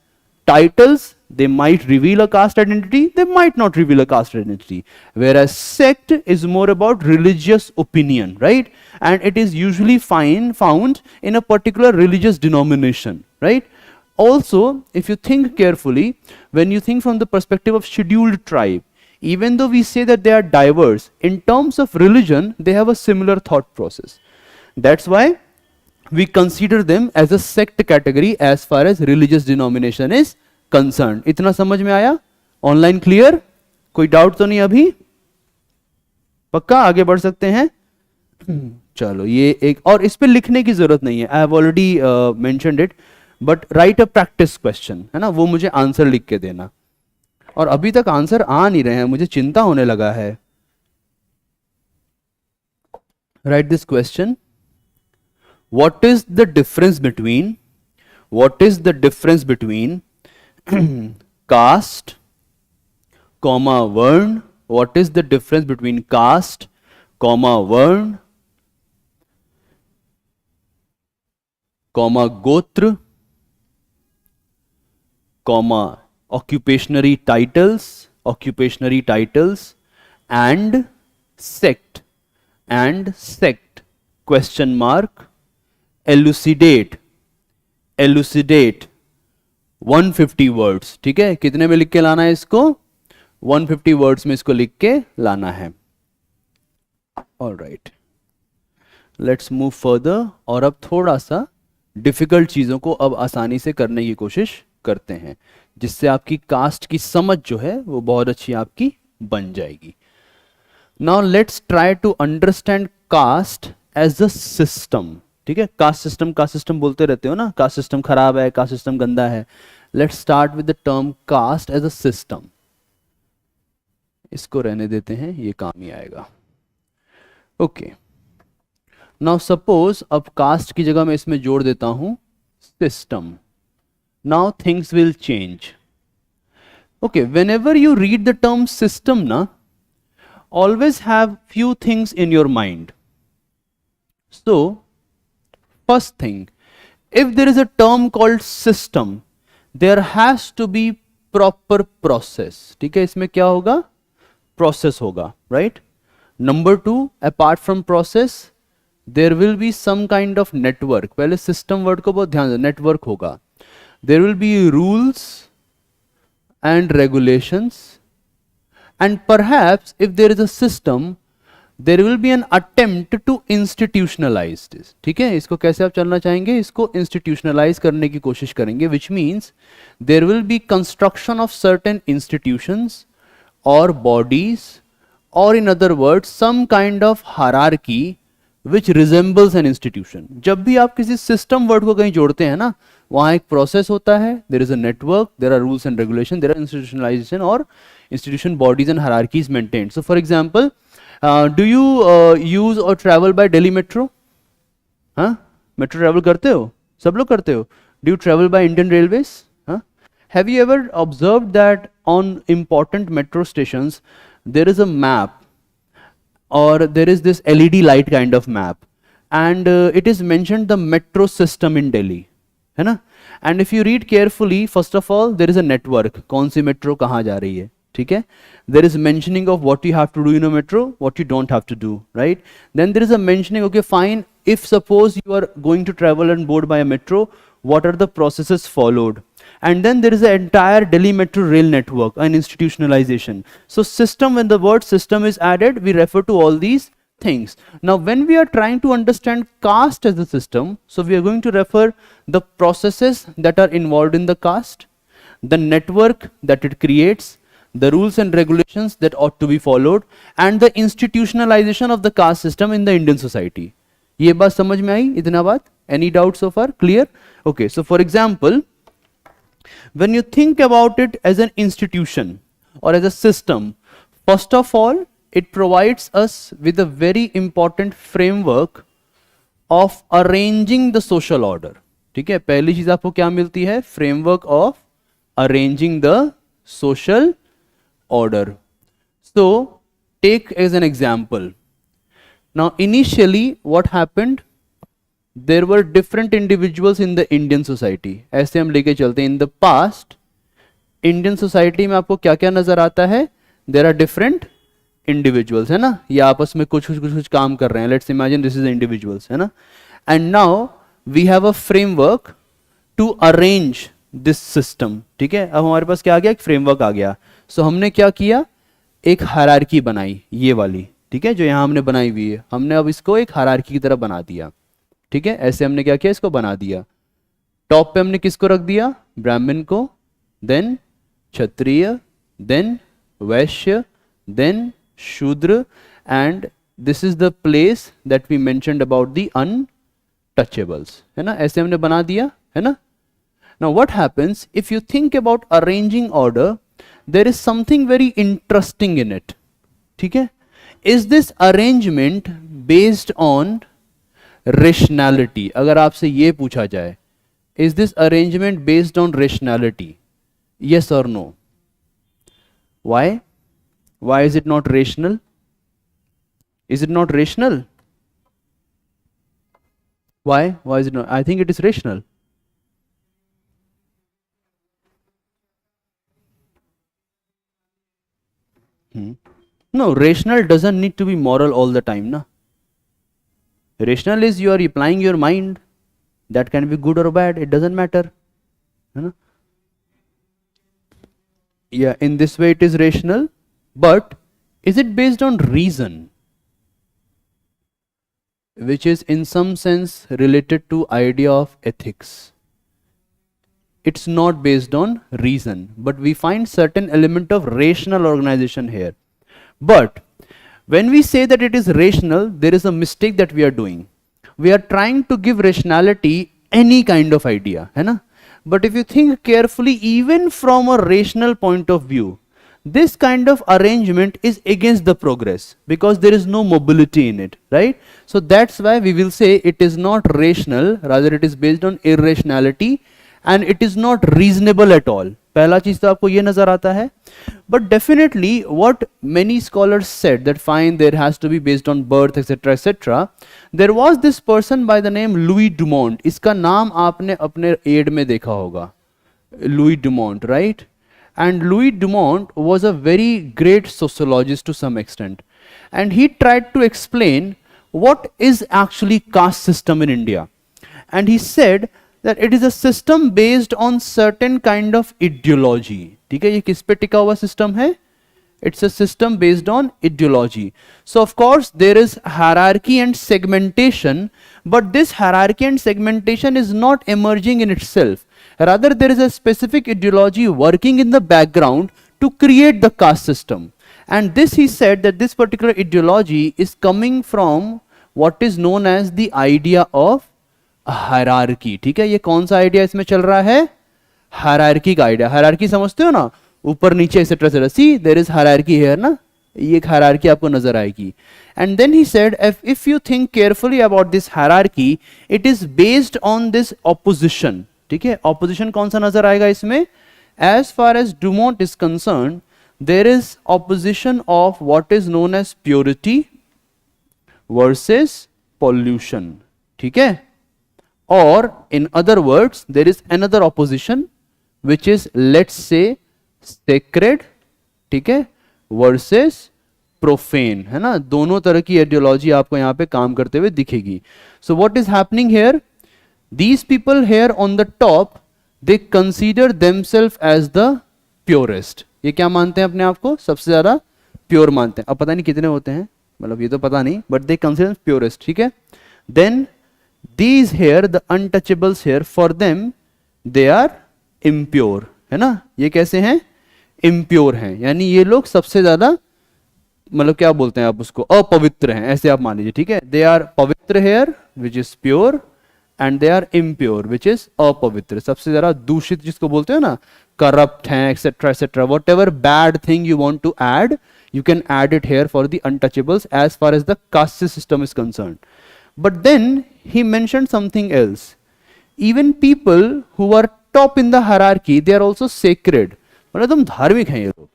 titles they might reveal a caste identity, they might not reveal a caste identity, whereas sect is more about religious opinion, right? And it is usually found in a particular religious denomination, right? Also, if you think carefully, when you think from the perspective of scheduled tribe, even though we say that they are diverse, in terms of religion they have a similar thought process. That's why we consider them as a sect category as far as religious denomination is concern. इतना समझ में आया? Online clear? कोई doubt तो नहीं अभी? पक्का आगे बढ़ सकते हैं. चलो, ये एक और इस पे लिखने की जरूरत नहीं है, I have already mentioned it, but right a practice question, है ना, वो मुझे आंसर लिख के देना. और अभी तक आंसर आ नहीं रहे हैं, मुझे चिंता होने लगा है. Right this question. What is the difference between caste, comma vern? What is the difference between caste, comma vern, comma gotra, comma occupational titles, and sect, question mark, elucidate 150 words. ठीक है, कितने में लिख के लाना है इसको? 150 वर्ड्स में इसको लिख के लाना है. Alright, let's move further. और अब थोड़ा सा डिफिकल्ट चीजों को अब आसानी से करने की कोशिश करते हैं, जिससे आपकी कास्ट की समझ जो है वो बहुत अच्छी आपकी बन जाएगी. Now let's try to understand caste as a system. ठीक है, कास्ट सिस्टम बोलते रहते हो ना, कास्ट सिस्टम खराब है, कास्ट सिस्टम गंदा है. Let's start with the term caste as a system. इसको रहने देते हैं, ये काम ही आएगा. ओके, नाउ सपोज अब कास्ट की जगह मैं इसमें जोड़ देता हूं system. Now things will change. Okay, whenever you read the term system ना, always have few things in your mind. So, first thing, if there is a term called system, there has to be proper process. ठीक है, इसमें क्या होगा? Process होगा, right? Number two, apart from process, there will be some kind of network. पहले system word को बहुत ध्यान दो, network होगा. There will be rules and regulations, and perhaps if there is a system, there will be an attempt to institutionalize this. ठीक है, इसको कैसे आप चलना चाहेंगे? इसको institutionalize करने की कोशिश करेंगे, which means there will be construction of certain institutions or bodies, or in other words some kind of hierarchy which resembles an institution. जब भी आप किसी system word को कहीं जोड़ते हैं ना, वहाँ एक process होता है, there is a network, there are rules and regulations, there are institutionalization or institution bodies and hierarchies maintained. So for example, do you use or travel by Delhi Metro? हाँ, metro travel करते हो? सब लोग करते हो? Do you travel by Indian Railways? हाँ? Have you ever observed that on important metro stations there is a map, or there is this LED light kind of map, and it is mentioned the metro system in Delhi, है ना? And if you read carefully, first of all there is a network, कौन सी metro कहाँ जा रही है, ठीक है? There is mentioning of what you have to do in a metro, what you don't have to do, right? Then there is a mentioning, okay fine, if suppose you are going to travel and board by a metro, what are the processes followed? And then there is the entire Delhi Metro rail network and institutionalization. So system, when the word system is added, we refer to all these things. Now when we are trying to understand caste as a system, so we are going to refer the processes that are involved in the caste, the network that it creates, the rules and regulations that ought to be followed, and the institutionalization of the caste system in the Indian society. ये बात समझ में आई? इतना बात? Any doubt so far? Clear? Okay, so for example, when you think about it as an institution or as a system, first of all, it provides us with a very important framework of arranging the social order. ठीक है, पहली चीज आपको क्या मिलती है? Framework of arranging the social order. So take as an example. Now initially what happened? There were different individuals in the Indian society. ऐसे हम लेके चलते हैं. In the past, Indian society में आपको क्या क्या नजर आता है? There are different individuals, है ना? ये आपस में कुछ काम कर रहे हैं. Let's imagine this is the individuals, है ना? And now we have a framework to arrange this system. ठीक है, अब हमारे पास क्या आ गया? एक framework आ गया. So हमने क्या किया? एक हायरार्की बनाई, ये वाली, ठीक है, जो यहाँ हमने बनाई हुई है. हमने अब इसको एक हायरार्की की तरह बना दिया. ठीक है, ऐसे हमने क्या किया? इसको बना दिया. टॉप पे हमने किसको रख दिया? ब्राह्मण को, then Kshatriya, then Vaishya, then Shudra, and this is the place that we mentioned about the untouchables, है ना? ऐसे हमने बना दिया, है ना? Now what happens if you think about arranging order, there is something very interesting in it. ठीक है, is this arrangement based on rationality? अगर आपसे ये पूछा जाए, is this arrangement based on rationality? yes or no? Why is it not rational? Is it not rational? Why is it not? I think it is rational. No, rational doesn't need to be moral all the time, na? Rational is you are applying your mind. That can be good or bad, it doesn't matter, है ना? Yeah, in this way it is rational, but is it based on reason, which is in some sense related to idea of ethics? It's not based on reason, but we find certain element of rational organization here. But when we say that it is rational, there is a mistake that we are doing. We are trying to give rationality any kind of idea, है ना? But if you think carefully, even from a rational point of view, this kind of arrangement is against the progress, because there is no mobility in it, right? So that's why we will say it is not rational, rather it is based on irrationality, and it is not reasonable at all. पहला चीज तो आपको ये नजर आता है. But definitely what many scholars said that fine there has to be based on birth etc etc. There was this person by the name Louis Dumont. इसका नाम आपने अपने एड में देखा होगा, Louis Dumont, right? And Louis Dumont was a very great sociologist to some extent, and he tried to explain what is actually caste system in India. And he said that it is a system based on certain kind of ideology. ठीक है, ये किस पे टिका हुआ system है? It's a system based on ideology. So of course there is hierarchy and segmentation, but this hierarchy and segmentation is not emerging in itself. Rather there is a specific ideology working in the background to create the caste system. And this, he said that this particular ideology is coming from what is known as the idea of hierarchy. ठीक है, ये कौन सा idea इसमें चल रहा है? Hierarchy का आइडिया. हायरार्की समझते हो ना, ऊपर नीचे etcetera etcetera. See there is hierarchy here ना, ये एक हायरार्की आपको नजर आएगी. And then he said if you think carefully about this hierarchy, it is based on this opposition. ठीक है, ऑपोजिशन कौन सा नजर आएगा इसमें? As far as Dumont is concern, there is opposition of what is known as purity versus pollution. ठीक है, or in other words there is another opposition which is, let's say, sacred, ठीक है, versus profane, है ना. दोनों तरह की ideology आपको यहाँ पे काम करते हुए दिखेगी. So what is happening here? These people here on the top, they consider themselves as the purest. ये क्या मानते हैं अपने आप को? सबसे ज्यादा प्योर मानते हैं. अब पता नहीं कितने होते हैं, मतलब ये तो पता नहीं, but they consider purest. ठीक है, then these here, the untouchables here, for them they are impure, है ना. ये कैसे हैं? impure हैं, यानी ये लोग सबसे ज्यादा, मतलब क्या बोलते हैं आप उसको, अपवित्र हैं, ऐसे आप मान लीजिए. ठीक है, they are पवित्र here which is pure and they are impure which is अपवित्र. सबसे ज्यादा दूषित जिसको बोलते हैं ना, corrupt हैं etc etc. whatever bad thing you want to add, you can add it here for the untouchables as far as the caste system is concerned. But then he mentioned something else. Even people who are top in the hierarchy, they are also sacred. मतलब तुम धार्मिक हैं ये लोग,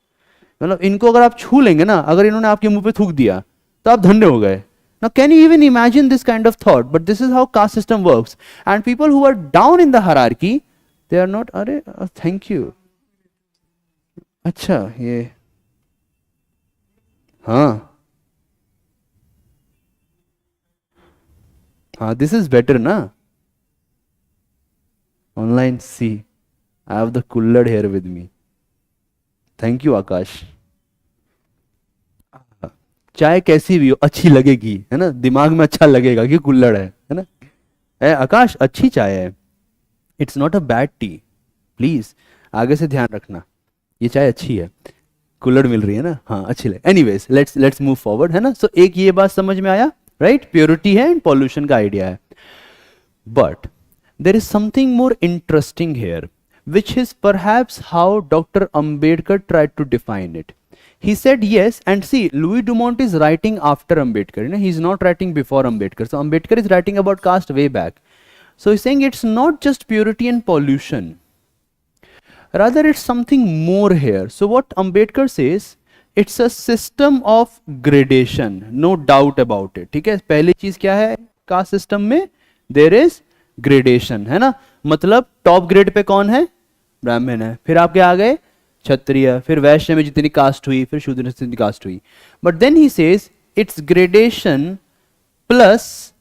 मतलब इनको अगर आप छू लेंगे ना, अगर इन्होंने आपके मुंह पे थूक दिया तो आप धन्य हो गए. Now can you even imagine this kind of thought? But this is how caste system works. And people who are down in the hierarchy, they are not, अरे thank you. अच्छा ये, हाँ हाँ, this is better ना. Online, see, I have the kulhad here with me. Thank you आकाश. चाय कैसी भी हो अच्छी लगेगी, है ना, दिमाग में अच्छा लगेगा कि कुल्लड़ है ना. आकाश अच्छी चाय है, it's not a bad T, please आगे से ध्यान रखना, ये चाय अच्छी है, कुल्लड़ मिल रही है ना, हाँ अच्छी लगे. एनीवेज लेट्स मूव फॉरवर्ड, है ना. सो एक ये बात समझ में आया, राइट, प्योरिटी है एंड पॉल्यूशन का आइडिया है. But there is something more interesting here which is perhaps how Dr. Ambedkar tried to define it. He said yes, and see, Louis Dumont is writing after Ambedkar, he is not writing before Ambedkar. So Ambedkar is writing about caste way back. So he's saying it's not just purity and pollution, rather it's something more here. So what Ambedkar says, it's a system of gradation, no doubt about it. ठीक है, पहली चीज क्या है caste system में? There is gradation, है ना. मतलब टॉप ग्रेड पे कौन है? ब्राह्मण है. फिर आपके आ गए क्षत्रिय, फिर वैश्य में जितनी कास्ट हुई, फिर शूद्र में जितनी कास्ट हुई. But then he says it's gradation plus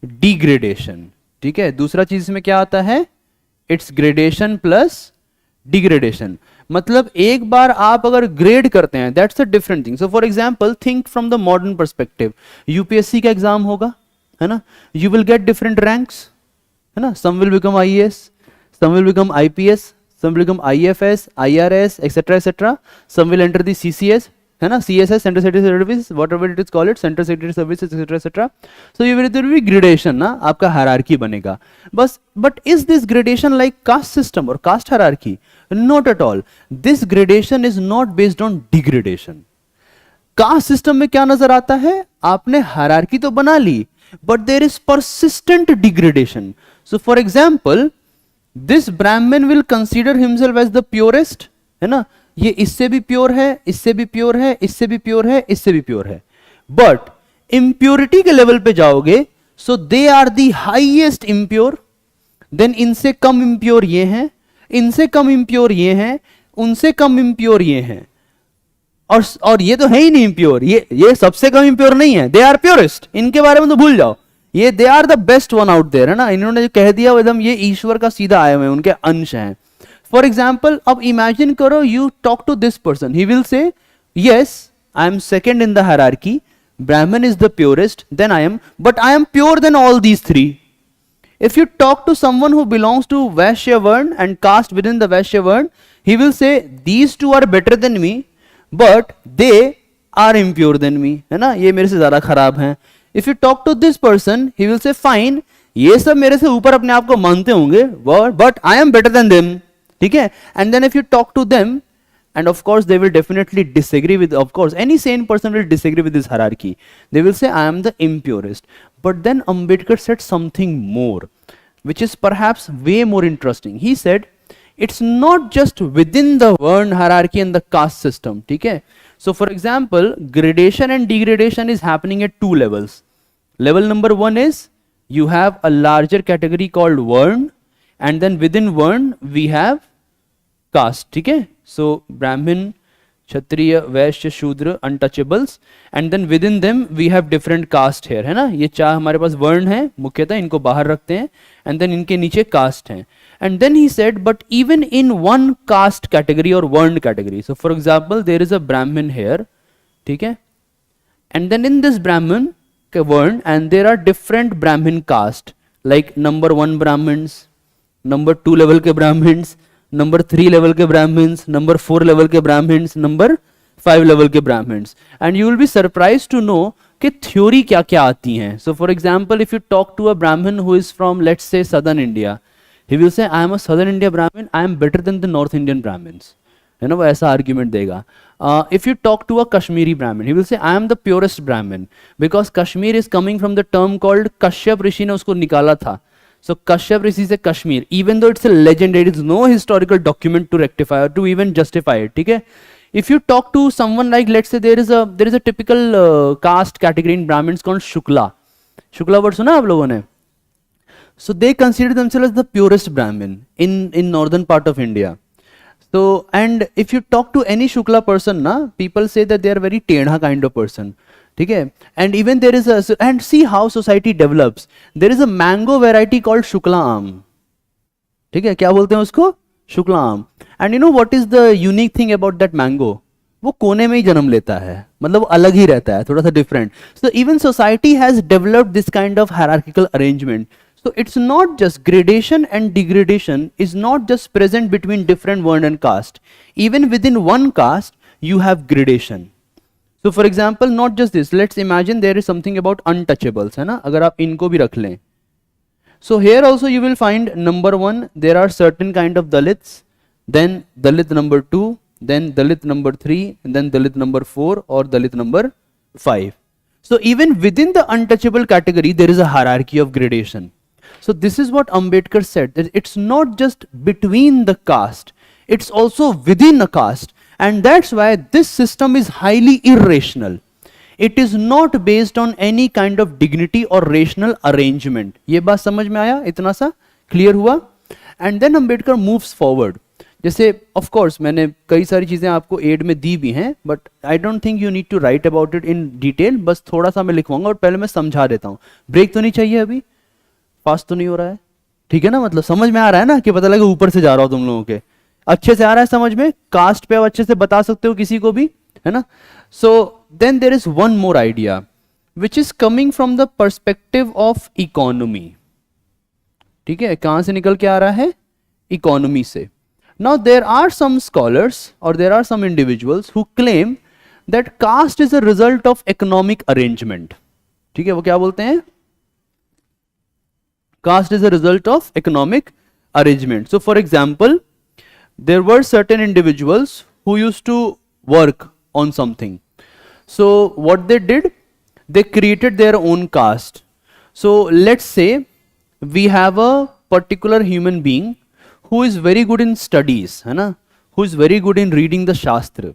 degradation. ठीक है, दूसरा चीज में क्या आता है? It's gradation plus degradation. मतलब एक बार आप अगर ग्रेड करते हैं, that's a different thing. So for example think from the modern perspective. UPSC का एग्जाम होगा, है ना, you will get different ranks, है ना. Some will become IAS, some will become IPS, some will become IFS, IRS, etc. etc. Some will enter the CCS, है ना, CSS, Center Secretary Service, whatever it is called, Center Secretary Services, etc. etc. So you will there will be gradation, ना, आपका hierarchy बनेगा. बस, but is this gradation like caste system or caste hierarchy? Not at all. This gradation is not based on degradation. Caste system में क्या नजर आता है? आपने हायरार्की तो बना ली, but there is persistent degradation. So for example, this Brahmin will consider himself as the purest, है ना, ये इससे भी प्योर है, इससे भी प्योर है, इससे भी प्योर है, इससे भी प्योर है, बट इंप्योरिटी के लेवल पे जाओगे, so they are the highest impure, then इनसे कम इंप्योर ये हैं, इनसे कम इंप्योर ये हैं, उनसे कम इंप्योर ये हैं, और ये तो है ही नहीं इंप्योर, ये सबसे कम इंप्योर नहीं है, दे आर प्योरेस्ट, इनके बारे में तो भूल जाओ, ये they are the best one out there, है ना, इन्होंने जो कह दिया एकदम ये ईश्वर का सीधा आए हुए हैं, उनके अंश हैं. फॉर एग्जाम्पल अब इमेजिन करो you talk to this person, he will say yes I am second in the hierarchy, Brahmin is the purest, then I am, but I am pure than all these three. If you talk to someone who belongs to Vaishya Varn and caste within the Vaishya Varn, he will say these two are better than me, but they are impure than me, है ना, ये मेरे से ज्यादा खराब हैं. If you talk to this person, he will say fine, ये सब मेरे से ऊपर अपने आप को मानते होंगे, but I am better than them, ठीक है. And then if you talk to them, and of course they will definitely disagree with, of course any sane person will disagree with this hierarchy, they will say I am the impurest. But then Ambedkar said something more, which is perhaps way more interesting. He said it's not just within the Varn hierarchy and the caste system, ठीक है. So for example, gradation and degradation is happening at two levels. Level number one is you have a larger category called Varn, and then within Varn we have caste, ठीक है. So Brahmin, Kshatriya, Vaishya, Shudra, untouchables, and then within them we have different caste here, है ना, ये चार हमारे पास वर्ण है मुख्यतः, इनको बाहर रखते हैं, एंड देन इनके नीचे कास्ट हैं. And then he said but even in one caste category और varna category, so for example there is a Brahmin here, ठीक है, and then in this Brahmin के varna and there are different Brahmin caste, like number 1 Brahmins, number 2 level के Brahmins, number 3 level के Brahmins, number 4 level के Brahmins, number 5 level के Brahmins, and you will be surprise to know कि theory क्या क्या आती हैं. So for example if you talk to a Brahmin who is from let's say southern India, he will say I am a southern India Brahmin, I am better than the north Indian Brahmins, है ना, वो ऐसा argument देगा. If you talk to a Kashmiri Brahmin, he will say I am the purest Brahmin, because Kashmir is coming from the term called, Kashyap ऋषि ने उसको निकाला था. So Kashyap Rishi से Kashmir, even though it's a legend, there is no historical document to rectify or to even justify it, ठीक है. If you talk to someone like, let's say there is a typical caste category in Brahmins called Shukla. Shukla word सुना आप लोगों ने? So they consider themselves as the purest Brahmin in northern part of India. So and if you talk to any Shukla person ना, people say that they are very टेढ़ा kind of person. ठीक है. And even there is and see how society develops, there is a mango variety called Shukla आम, ठीक है, क्या बोलते हैं उसको, शुक्ला आम. And you know what is the unique thing about that mango, वो कोने में ही जन्म लेता है, मतलब अलग ही रहता है, थोड़ा सा different. So even society has developed this kind of hierarchical arrangement. So it's not just gradation and degradation is not just present between different word and caste. Even within one caste, you have gradation. So for example, not just this, let's imagine there is something about untouchables, है ना, अगर आप इनको भी रख लें. So here also you will find number 1, there are certain kind of Dalits, then Dalit number 2, then Dalit number 3, and then Dalit number 4 or Dalit number 5. So even within the untouchable category, there is a hierarchy of gradation. So this is what Ambedkar said, that it's not just between the caste, it's also within a caste. And that's why this system is highly irrational. It is not based on any kind of dignity or rational arrangement. ये बात समझ में आया, इतना सा clear हुआ. And then Ambedkar moves forward. जैसे of course मैंने कई सारी चीज़ें आपको एड में दी भी हैं, but I don't think you need to write about it in detail. बस थोड़ा सा मैं लिखवाऊंगा और पहले मैं समझा देता हूँ. ब्रेक तो नहीं चाहिए अभी, फास्ट तो नहीं हो रहा है, ठीक है ना, मतलब समझ में आ रहा है ना, कि पता लगे ऊपर से जा रहा हो तुम लोगों के, अच्छे से आ रहा है समझ में, कास्ट पे आप अच्छे से बता सकते हो किसी को भी, है ना. So then there is one more idea which is coming from the perspective of economy, ठीक है, कहां से निकल के आ रहा है, इकोनॉमी से. Now there are some scholars और there are some individuals who claim that caste is a result of economic arrangement, ठीक है, वो क्या बोलते हैं, caste is a result of economic arrangement. So for example, there were certain individuals who used to work on something. So what they did, they created their own caste. So let's say we have a particular human being who is very good in studies, है ना, who is very good in reading the Shastra.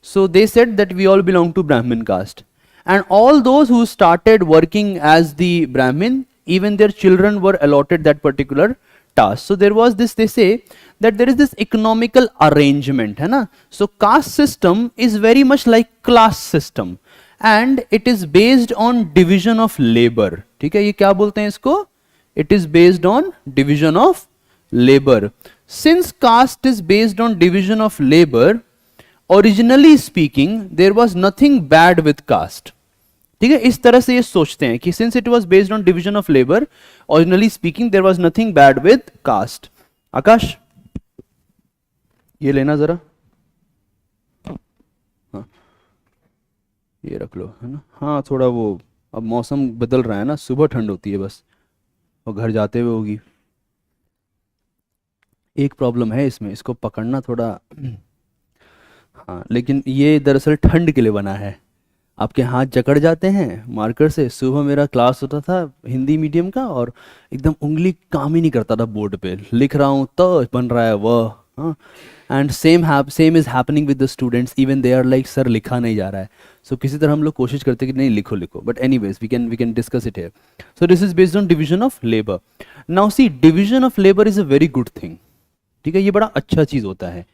So they said that we all belong to Brahmin caste. And all those who started working as the Brahmin, even their children were allotted that particular task. So there was this, they say that there is this economical arrangement, है ना. So caste system is very much like class system and it is based on division of labor. ठीक है, ये क्या बोलते हैं इसको? It is based on division of labor. Since caste is based on division of labor, originally speaking there was nothing bad with caste. ठीक है, इस तरह से ये सोचते हैं कि since it was based on division of labor, originally speaking there was nothing bad with caste. आकाश ये लेना जरा, हाँ ये रख लो, है ना. हाँ थोड़ा वो अब मौसम बदल रहा है ना, सुबह ठंड होती है बस और घर जाते हुए होगी. एक प्रॉब्लम है इसमें, इसको पकड़ना थोड़ा, हाँ लेकिन ये दरअसल ठंड के लिए बना है. आपके हाथ जकड़ जाते हैं मार्कर से. सुबह मेरा क्लास होता था हिंदी मीडियम का और एकदम उंगली काम ही नहीं करता था बोर्ड पे, लिख रहा हूँ तो बन रहा है वह, हाँ. And same is happening with the students, even they are like sir लिखा नहीं जा रहा है. सो किसी तरह हम लोग कोशिश करते हैं कि नहीं लिखो लिखो, but anyways we can discuss it here. So this is based on division of labour. Now see, division of labour is a very good thing. ठीक है, ये बड़ा अच्छा चीज होता है.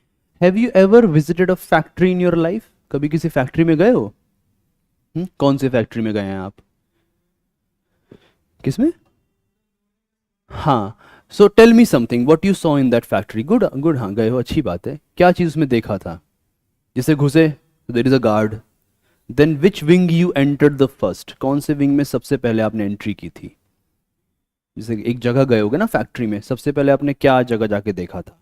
Have you ever visited a factory in your life? कभी किसी फैक्ट्री में गए हो? कौन से फैक्ट्री में गए हैं आप? किसमें? हाँ. So tell me something what you saw in that factory. Good good, हाँ गए हो, अच्छी बात है. क्या चीज उसमें देखा था? जैसे घुसे तो there is a guard. Then which wing you entered the first? कौन से विंग में सबसे पहले आपने एंट्री की थी? जैसे एक जगह गए होगे ना फैक्ट्री में, सबसे पहले आपने क्या जगह जाके देखा था?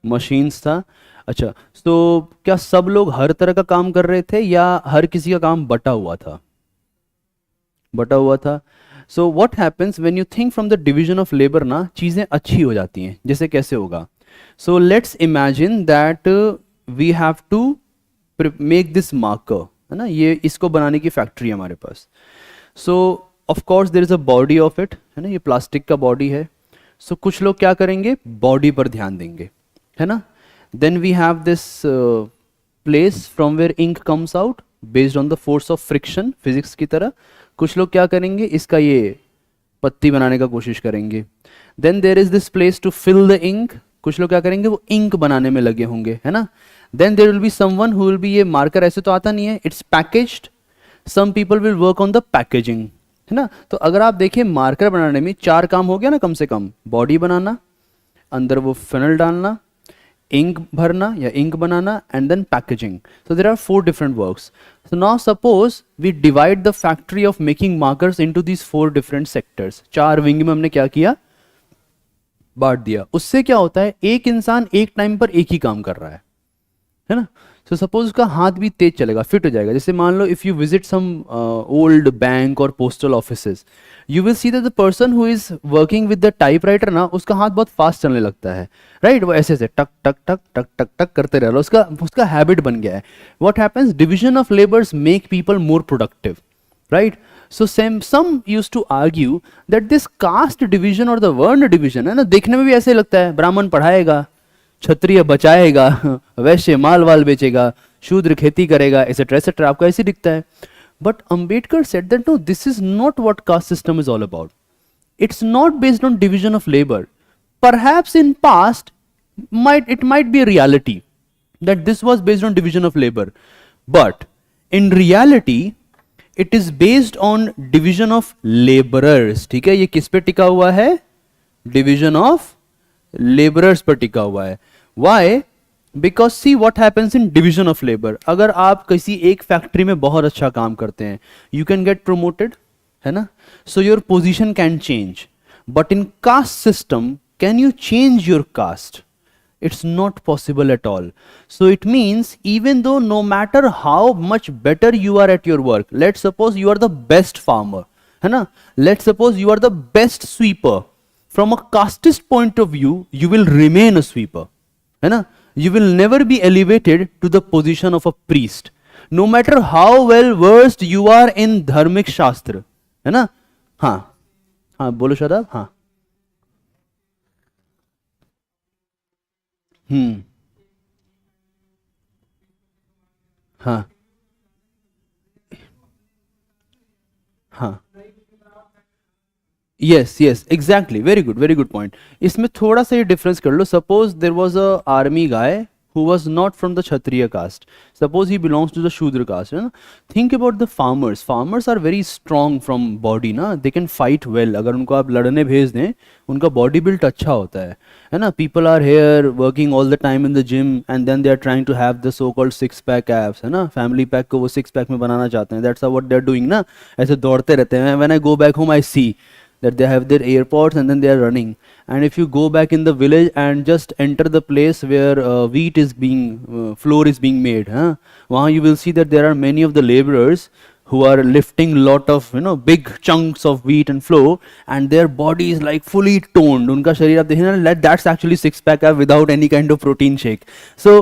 मशीन्स था. अच्छा, तो क्या सब लोग हर तरह का काम कर रहे थे या हर किसी का काम बटा हुआ था? बटा हुआ था. So what happens when you think from the division of labour ना, चीजें अच्छी हो जाती हैं. जैसे कैसे होगा? So let's imagine that we have to make this marker, है ना, ये इसको बनाने की फैक्ट्री है हमारे पास. So of course there is a body of it, है ना, ये प्लास्टिक का बॉडी है. सो कुछ लोग क्या करेंगे? बॉडी पर ध्यान देंगे, है ना. Then we have this place from where ink comes out based on the force of friction, physics की तरह. कुछ लोग क्या करेंगे? इसका ये पत्ती बनाने का कोशिश करेंगे. Then there is this place to fill the ink. कुछ लोग क्या करेंगे? वो ink बनाने में लगे होंगे, है ना. Then there will be someone who will be, ये मार्कर ऐसे तो आता नहीं है, it's packaged. Some people will work on the packaging, है ना. तो अगर आप देखें मार्कर बनाने में 4 काम हो गया ना कम से कम. बॉडी बनाना, अंदर वो फिनल डालना, इंक भरना या इंक बनाना, and then packaging. So there are 4 different works. So now suppose we divide the factory of making markers into these 4 different sectors. 4 wing में हमने क्या किया? बांट दिया. उससे क्या होता है? एक इंसान एक टाइम पर एक ही काम कर रहा है ना. सो सपोज उसका हाथ भी तेज चलेगा, फिट हो जाएगा. जैसे मान लो if you visit some old bank और postal offices, you will see that the person who is working with the typewriter ना, उसका हाथ बहुत फास्ट चलने लगता है, राइट. वो ऐसे ऐसे टक टक टक टक टक टक करते रह रहा है, उसका हैबिट बन गया है. what happens? division of labors make people more productive, right. so some used to argue that this caste division or the वर्ण division है ना, देखने में भी ऐसे लगता है. ब्राह्मण पढ़ाएगा, क्षत्रिय बचाएगा, वैश्य माल वाल बेचेगा, शूद्र खेती करेगा, एसेट्रा एसेट्रा. आपको ऐसे दिखता है. But Ambedkar said that no, this is not what caste system is all about. It's not based on division of labor. Perhaps in past, it might be a reality that this was based on division of labor. But in reality, it is based on division of laborers. ठीक है, ये किस पे टिका हुआ है? Division of laborers पर टिका हुआ है. Why? Because see what happens in division of labour. अगर आप किसी एक फैक्ट्री में बहुत अच्छा काम करते हैं, यू कैन गेट प्रोमोटेड, है ना. So your position can change. But in caste system, can you change your caste? It's not possible at all. So it means even though no matter how much better you are at your work, let suppose you are the best farmer, है ना, let suppose you are the best sweeper, from a casteist point of view you will remain a sweeper, है ना. You will never be elevated to the position of a priest, no matter how well versed you are in dharmic शास्त्र, है ना. हाँ हाँ बोलो शादाब. हाँ hmm. हाँ हाँ, yes yes exactly, very good point. इसमें थोड़ा सा ये डिफरेंस कर लो। Suppose there was a army guy who was not from the Kshatriya caste, suppose he belongs to the Shudra caste, है ना। Think about the farmers, farmers are very strong from body ना, they can fight well. अगर उनको आप लड़ने भेज दें, उनका बॉडी बिल्ड अच्छा होता है ना। People are here working all the time in the gym and then they are trying to have the so called six pack abs, है ना। फैमिली पैक को वो सिक्स पैक में बनाना चाहते हैं, that's what they are doing ना। ऐसे दौड़ते रहते हैं। When I go back home I see that they have their airports and then they are running. And if you go back in the village and just enter the place where wheat is being flour is being made, huh? Wahan you will see that there are many of the laborers who are lifting lot of big chunks of wheat and flour, and their body is like fully toned. उनका शरीर आप देखें ना, that's actually six pack ab without any kind of protein shake. So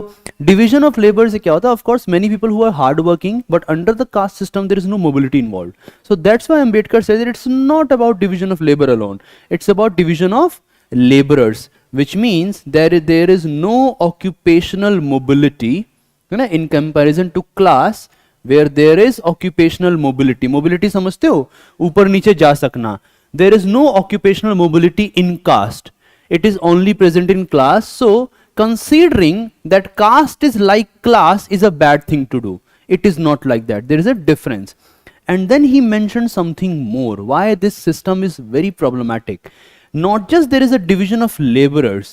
division of labor से क्या होता है? Of course many people who are hard working, but under the caste system there is no mobility involved. So that's why Ambedkar says that it's not about division of labor alone. It's about division of laborers, which means there is no occupational mobility, है ना, in comparison to class where there is occupational mobility. Mobility समझते हो? ऊपर नीचे जा सकना. There is no occupational mobility in caste. It is only present in class. So considering that caste is like class is a bad thing to do. It is not like that. There is a difference. And then he mentioned something more. Why this system is very problematic. Not just there is a division of laborers.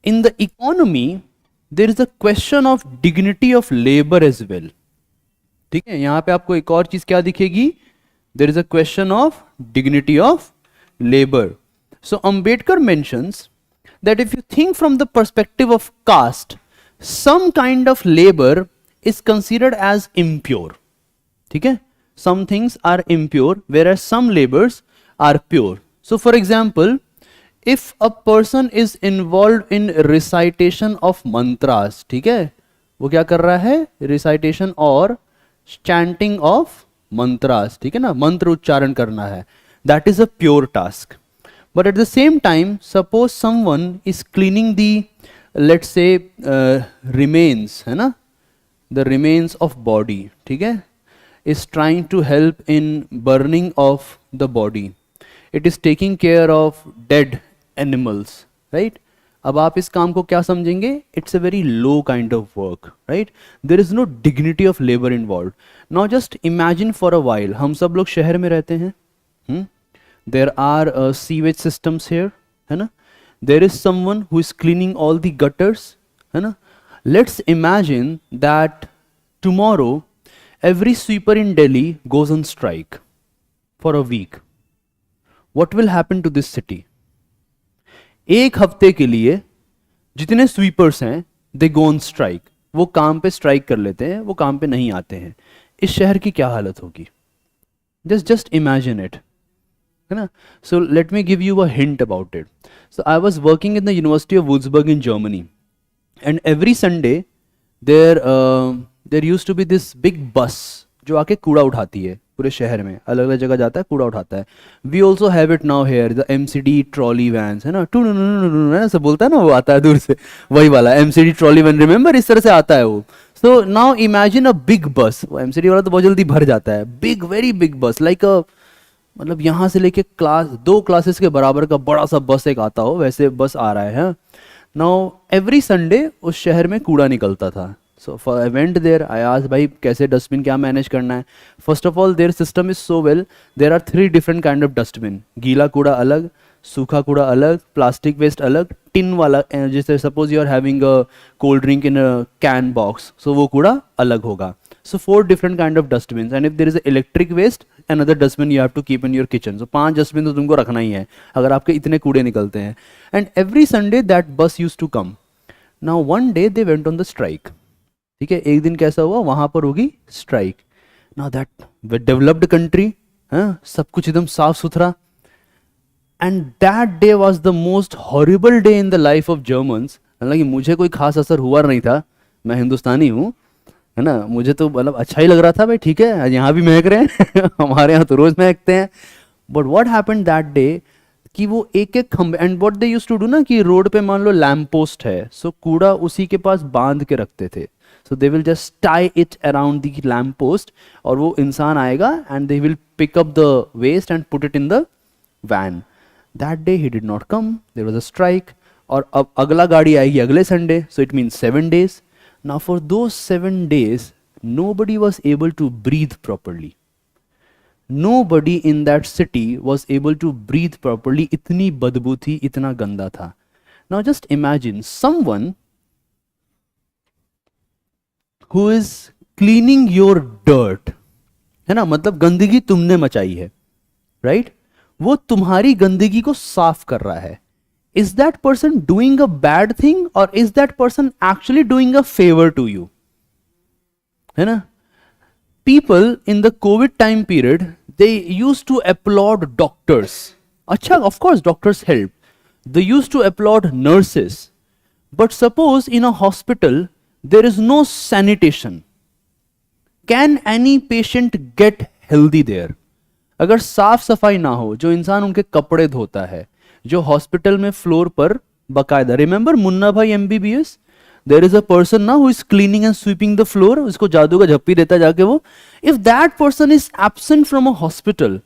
In the economy, there is a question of dignity of labor as well. ठीक है, यहां पे आपको एक और चीज क्या दिखेगी? There is a question of dignity of labour. So Ambedkar mentions that if you think from the perspective of caste, some kind of labour is considered as impure. ठीक है, some things are impure whereas some labours are pure. So for example, if a person is involve in recitation of mantras, ठीक है, वो क्या कर रहा है? Recitation और चैंटिंग ऑफ मंत्रास, ठीक है ना, मंत्र उच्चारण करना है. That is a pure task. But at the same time suppose someone is cleaning the, let's say remains, है ना, द रिमेन्स ऑफ बॉडी, ठीक है, is trying to help in burning of the body. It is taking care of dead animals, right. अब आप इस काम को क्या समझेंगे? It's a very low kind of work, right. There is no dignity of labour involve. Now just imagine for a while, हम सब लोग शहर में रहते हैं, there are sewage systems here, है ना. There is someone who is cleaning all the gutters, है ना. Let's imagine that tomorrow every sweeper in Delhi goes on strike for a week. What will happen to this city? एक हफ्ते के लिए जितने sweepers हैं दे गो ऑन स्ट्राइक, वो काम पे स्ट्राइक कर लेते हैं, वो काम पे नहीं आते हैं. इस शहर की क्या हालत होगी? जस्ट इमेजिन इट, है ना. So let me give you a hint about it. So I was working in the university of Wurzburg in Germany, and every Sunday there used to be this big bus जो आके कूड़ा उठाती है पूरे शहर में, अलग अलग जगह जाता है, कूड़ा उठाता है. We also have it now here, the MCD trolley vans, है ना, टू ऐसा बोलता है ना, वो आता है दूर से, वही वाला एमसीडी ट्रॉली वैन, रिमेंबर, इस तरह से आता है वो. So now imagine a big बस. वो एमसीडी वाला तो बहुत जल्दी भर जाता है. बिग, वेरी बिग बस, लाइक अ, मतलब यहाँ से लेके दो क्लासेस के बराबर का बड़ा सा बस एक आता हो, वैसे बस आ रहा है. नाउ एवरी संडे उस शहर में कूड़ा निकलता था. So I went there, I asked भाई कैसे डस्टबिन क्या मैनेज करना है. First of all their system is so well, there are 3 different kind of dustbin. गीला कूड़ा अलग, सूखा कूड़ा अलग, प्लास्टिक वेस्ट अलग, टिन वाला, जैसे suppose you are having a cold drink in a can box, so वो कूड़ा अलग होगा. So 4 different kind of dustbin. And if there is electric waste, another dustbin you have to keep in your kitchen. So 5 dustbin तो तुमको रखना ही है अगर आपके इतने कूड़े निकलते हैं. And every Sunday that bus use to come. Now one day they went on the strike. ठीक है, एक दिन कैसा हुआ, वहां पर होगी strike. Now that developed country, सब कुछ एकदम साफ सुथरा. And that day was the most horrible day in the life of Germans. हालांकि मुझे कोई खास असर हुआ नहीं था, मैं हिंदुस्तानी हूँ, है ना, मुझे तो मतलब अच्छा ही लग रहा था भाई, ठीक है, यहाँ भी महक रहे हैं हमारे यहाँ तो रोज महकते हैं. But what happened that day, कि वो एक एक खंबे, and what they used to do ना कि रोड पे मान लो लैम्प पोस्ट है, सो कूड़ा उसी के पास बांध के रखते थे. So they will just tie it around the lamp post, और वो इंसान आएगा and they will pick up the waste and put it in the van. That day he did not come, there was a strike. और अब अगला गाड़ी आएगी अगले संडे, so it means 7 days. Now for those 7 days nobody was able to breathe properly. Nobody in that city was able to breathe properly. इतनी बदबू थी, इतना गंदा था. Now just imagine someone who is cleaning your dirt, है ना, मतलब गंदगी तुमने मचाई है, राइट? वो तुम्हारी गंदगी को साफ कर रहा है. Is that person doing a bad thing or is that person actually doing a favor to you? है ना? People in the COVID time period, they used to applaud doctors. अच्छा, of course doctors help. They used to applaud nurses. But suppose in a hospital there is no sanitation. Can any patient get healthy there? अगर साफ सफाई ना हो, जो इंसान उनके कपड़े धोता है, जो हॉस्पिटल में फ्लोर पर बकायदा, remember Munna Bhai MBBS, there is a person ना who is cleaning and sweeping the floor, उसको जादू का झप्पी देता जाके वो. If that person is absent from a hospital,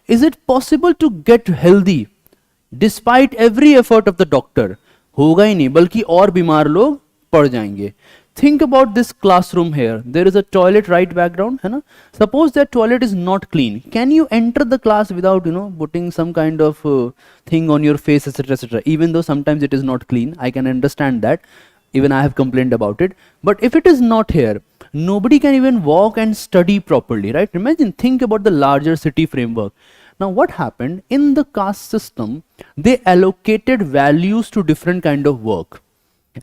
is it possible to get healthy despite every effort of the doctor? होगा ही नहीं, बल्कि और बीमार लोग पड़ जाएंगे. Think about this classroom here. There is a toilet right background, है ना? Suppose that toilet is not clean. Can you enter the class without, putting some kind of thing on your face, etc., etc.? Even though sometimes it is not clean, I can understand that. Even I have complained about it. But if it is not here, nobody can even walk and study properly, right? Imagine, think about the larger city framework. Now, what happened in the caste system? They allocated values to different kind of work,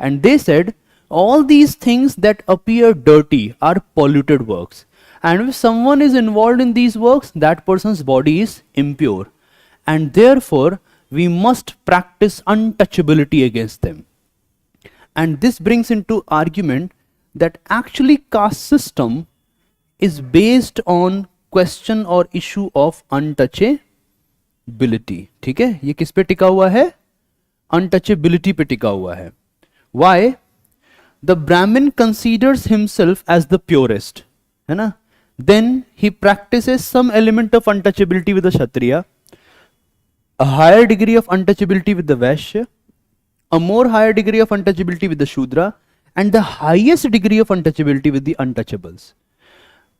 and they said, all these things that appear dirty are polluted works, and if someone is involved in these works, that person's body is impure, and therefore we must practice untouchability against them. And this brings into argument that actually caste system is based on question or issue of untouchability. ठीक है, ये किस पे टिका हुआ है? Untouchability पे टिका हुआ है. Why? The Brahmin considers himself as the purest, है ना? Then he practices some element of untouchability with the Kshatriya, a higher degree of untouchability with the Vaishya, a more higher degree of untouchability with the Shudra, and the highest degree of untouchability with the untouchables.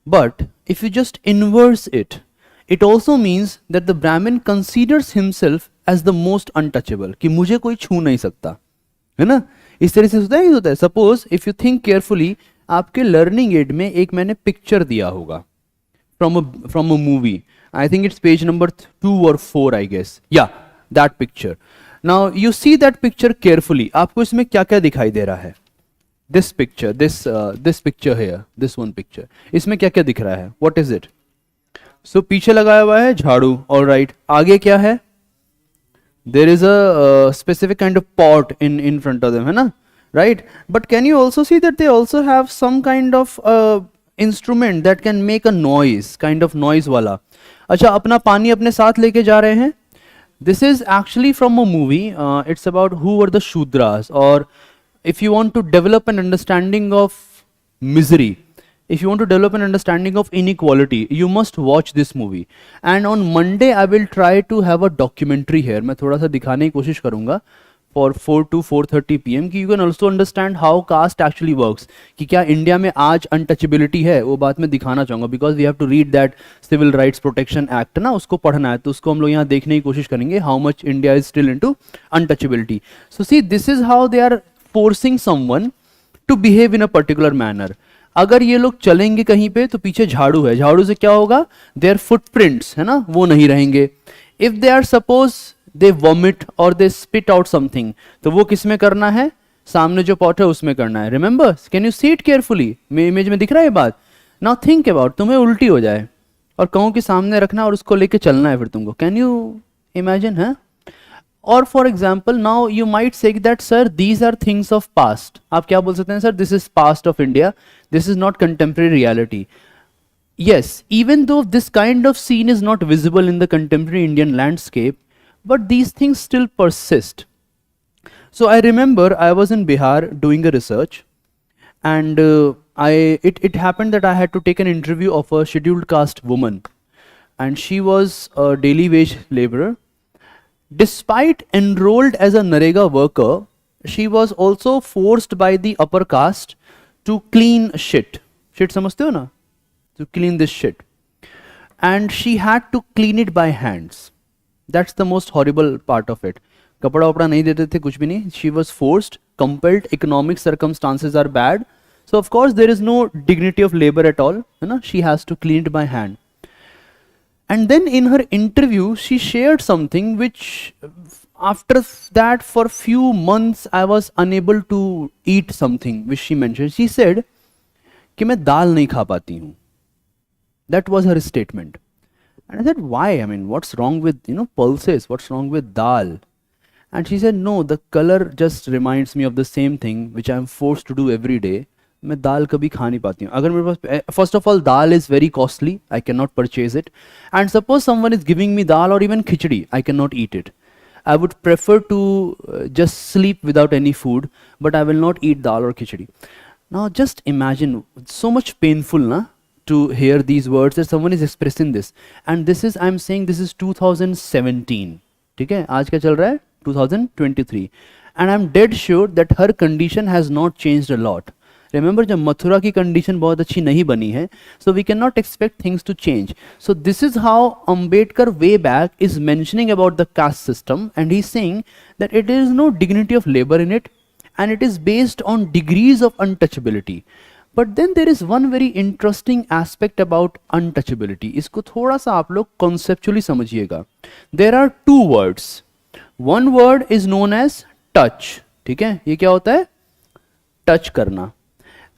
But if you just inverse it, it also means that the Brahmin considers himself as the most untouchable, कि मुझे कोई छू नहीं सकता, है ना? इस तरह से होता है. Suppose if you think carefully, आपके लर्निंग एड में एक मैंने पिक्चर दिया होगा from a movie. I think it's page number 2 or 4, I guess. या that picture. Now you see that picture carefully. आपको इसमें क्या क्या दिखाई दे रहा है? This picture, this picture here, this one picture. इसमें क्या क्या दिख रहा है? What is it? सो पीछे लगाया हुआ है झाड़ू. ऑलराइट, आगे क्या है? There is a specific kind of pot in front of them, है ना? Right? But can you also see that they also have some kind of instrument that can make a noise, kind of noise वाला. अच्छा, अपना पानी अपने साथ लेके जा रहे हैं. This is actually from a movie. It's about who were the Shudras, or if you want to develop an understanding of misery, if you want to develop an understanding of inequality, you must watch this movie. And on Monday I will try to have a documentary here. मैं थोड़ा सा दिखाने की कोशिश करूँगा for 4 to 4:30 PM, कि you can also understand how caste actually works, कि क्या इंडिया में आज untouchability है, वो बात मैं दिखाना चाहूँगा, because we have to read that Civil Rights Protection Act ना, उसको पढ़ना है, तो उसको हम लोग यहाँ देखने की कोशिश करेंगे, how much India is still into untouchability. So see, this is how they are forcing someone to behave in a particular manner. अगर ये लोग चलेंगे कहीं पे तो पीछे झाड़ू है, झाड़ू से क्या होगा? देयर फुटप्रिंट्स, है ना, वो नहीं रहेंगे. If they are suppose they vomit और दे स्पिट आउट समथिंग, तो वो किस में करना है? सामने जो पॉट है उसमें करना है. Remember, can you see it carefully? मेरे इमेज में दिख रहा है ये बात. नाउ थिंक अबाउट, तुम्हें उल्टी हो जाए और कहूँ कि सामने रखना और उसको लेके चलना है फिर तुमको. Can you imagine? है? और for example, now you might say that sir these are things of past. आप क्या बोल सकते हैं? Sir this is past of India, this is not contemporary reality. Yes, even though this kind of scene is not visible in the contemporary Indian landscape, but these things still persist. So I remember I was in Bihar doing a research, and it happened that I had to take an interview of a scheduled caste woman, and she was a daily wage laborer. Despite enrolled as a Narega worker, she was also forced by the upper caste to clean shit. Shit समझते हो ना? To clean this shit. And she had to clean it by hands. That's the most horrible part of it. कपड़ा वपड़ा नहीं देते थे, कुछ भी नहीं. She was forced, compelled, economic circumstances are bad. So of course there is no dignity of labor at all. है ना? She has to clean it by hand. And then in her interview, she shared something which, after that, for few months, I was unable to eat something which she mentioned. She said कि मैं दाल नहीं खा पाती हूँ. That was her statement. And I said, why? I mean, what's wrong with, pulses? What's wrong with dal? And she said, no, the color just reminds me of the same thing which I'm forced to do every day. मैं दाल कभी खा नहीं पाती हूँ. अगर मेरे पास, first of all, dal is very costly. I cannot purchase it. And suppose someone is giving me dal or even khichdi, I cannot eat it. I would prefer to just sleep without any food, but I will not eat dal or khichdi. Now just imagine, it's so much painful, na, to hear these words that someone is expressing this. And this is, I'm saying this is 2017. ठीक है, आज क्या चल रहा है? 2023. And I'm dead sure that her condition has not changed a lot. Remember, जब मथुरा की condition बहुत अच्छी नहीं बनी है, so we cannot expect things to change. So this is how Ambedkar way back is mentioning about the caste system, and he's saying that it is no dignity of labor in it, and it is based on degrees of untouchability. But then there is one very interesting aspect about untouchability. इसको थोड़ा सा आप लोग conceptually समझिएगा. There are two words. One word is known as touch. ठीक है, ये क्या होता है? Touch करना.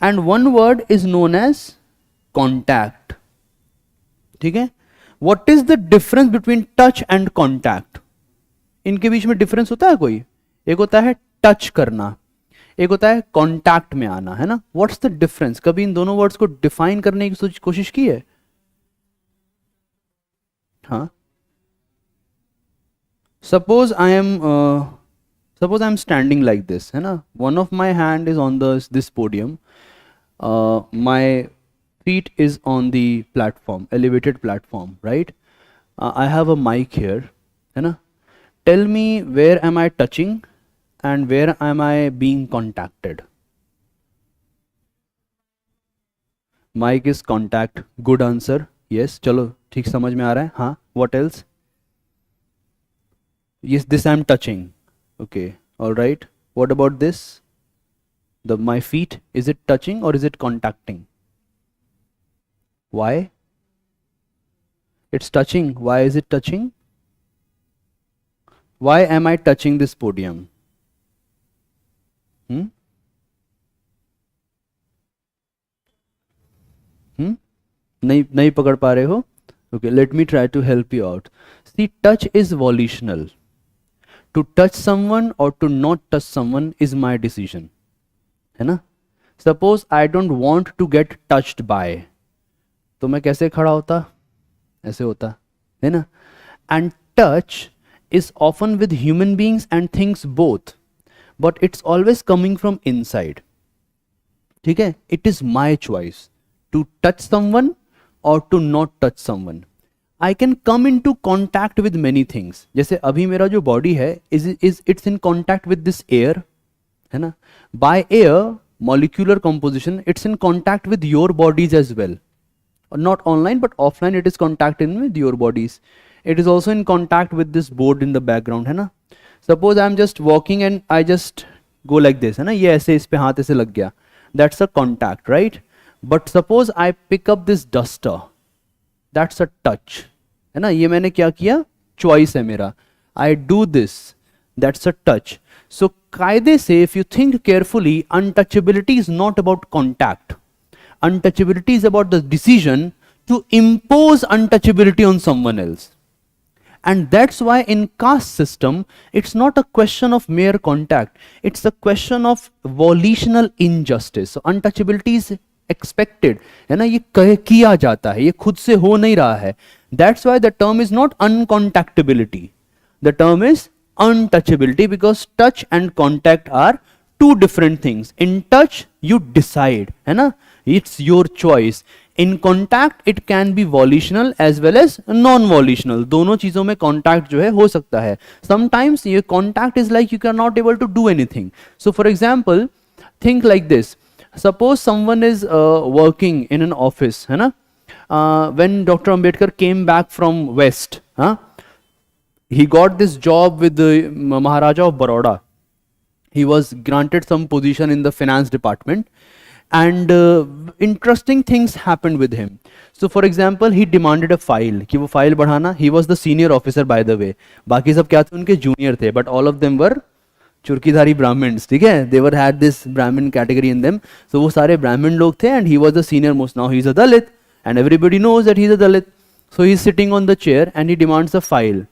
And one word is known as contact. ठीक है? What is the difference between touch and contact? इनके बीच में difference होता है कोई? एक होता है touch करना, एक होता है कांटेक्ट में आना, है ना? What's the difference? कभी इन दोनों वर्ड्स को डिफाइन करने की कोशिश की है? हाँ, suppose I am standing like this, है ना? One of my hand is on this podium, my feet is on the platform, elevated platform, right? I have a mic here, है ना? Tell me where am I touching and where am I being contacted? Mic is contact. Good answer. Yes, चलो ठीक समझ में आ रहा है. हाँ, what else? Yes, this I am touching. Okay, all right. What about this? My feet, is it touching or is it contacting? Why? It's touching. Why is it touching? Why am I touching this podium? नहीं पकड़ पा रहे हो? Okay, let me try to help you out. See, touch is volitional. To touch someone or to not touch someone is my decision. है ना? Suppose I don't want to get touched by, तो मैं कैसे खड़ा होता? ऐसे होता, है ना? And touch is often with human beings and things both, but it's always coming from inside. ठीक है? It is my choice to touch someone or to not touch someone. I can come into contact with many things. जैसे अभी मेरा जो body है it's in contact with this air, है ना? By air, molecular composition, it's in contact with your bodies as well. Not online but offline, it is contacting with your bodies. It is also in contact with this board in the background, है ना? Suppose I am just walking and I just go like this, है ना? ये ऐसे इस पे हाथ ऐसे लग गया. That's a contact, right? But suppose I pick up this duster, that's a touch, है ना? ये मैंने क्या किया? Choice है मेरा. I do this, that's a touch. So कायदे से, if you think carefully, untouchability is not about contact. Untouchability is about the decision to impose untouchability on someone else. And that's why in caste system, it's not a question of mere contact. It's a question of volitional injustice. So untouchability is expected. है ना? ये किया जाता है, ये खुद से हो नहीं रहा है. That's why the term is not uncontactability. The term is untouchability because touch and contact are two different things. In touch, you decide, है ना? It's your choice. In contact, it can be volitional as well as non-volitional. दोनों चीजों में contact जो है हो सकता है. Sometimes your contact is like you cannot able to do anything. So for example, think like this. Suppose someone is working in an office, है ना? When Dr. Ambedkar came back from West, he got this job with the Maharaja of Baroda. He was granted some position in the finance department, and interesting things happened with him. So for example, he demanded a file कि वो file बढ़ाना. He was the senior officer by the way. बाकी सब क्या थे, उनके junior थे, but all of them were चुरकीधारी Brahmins, ठीक है? They were had this Brahmin category in them. So वो सारे Brahmin लोग थे, and he was the senior most. Now he is a Dalit, and everybody knows that he is a Dalit. So he is sitting on the chair and he demands a file.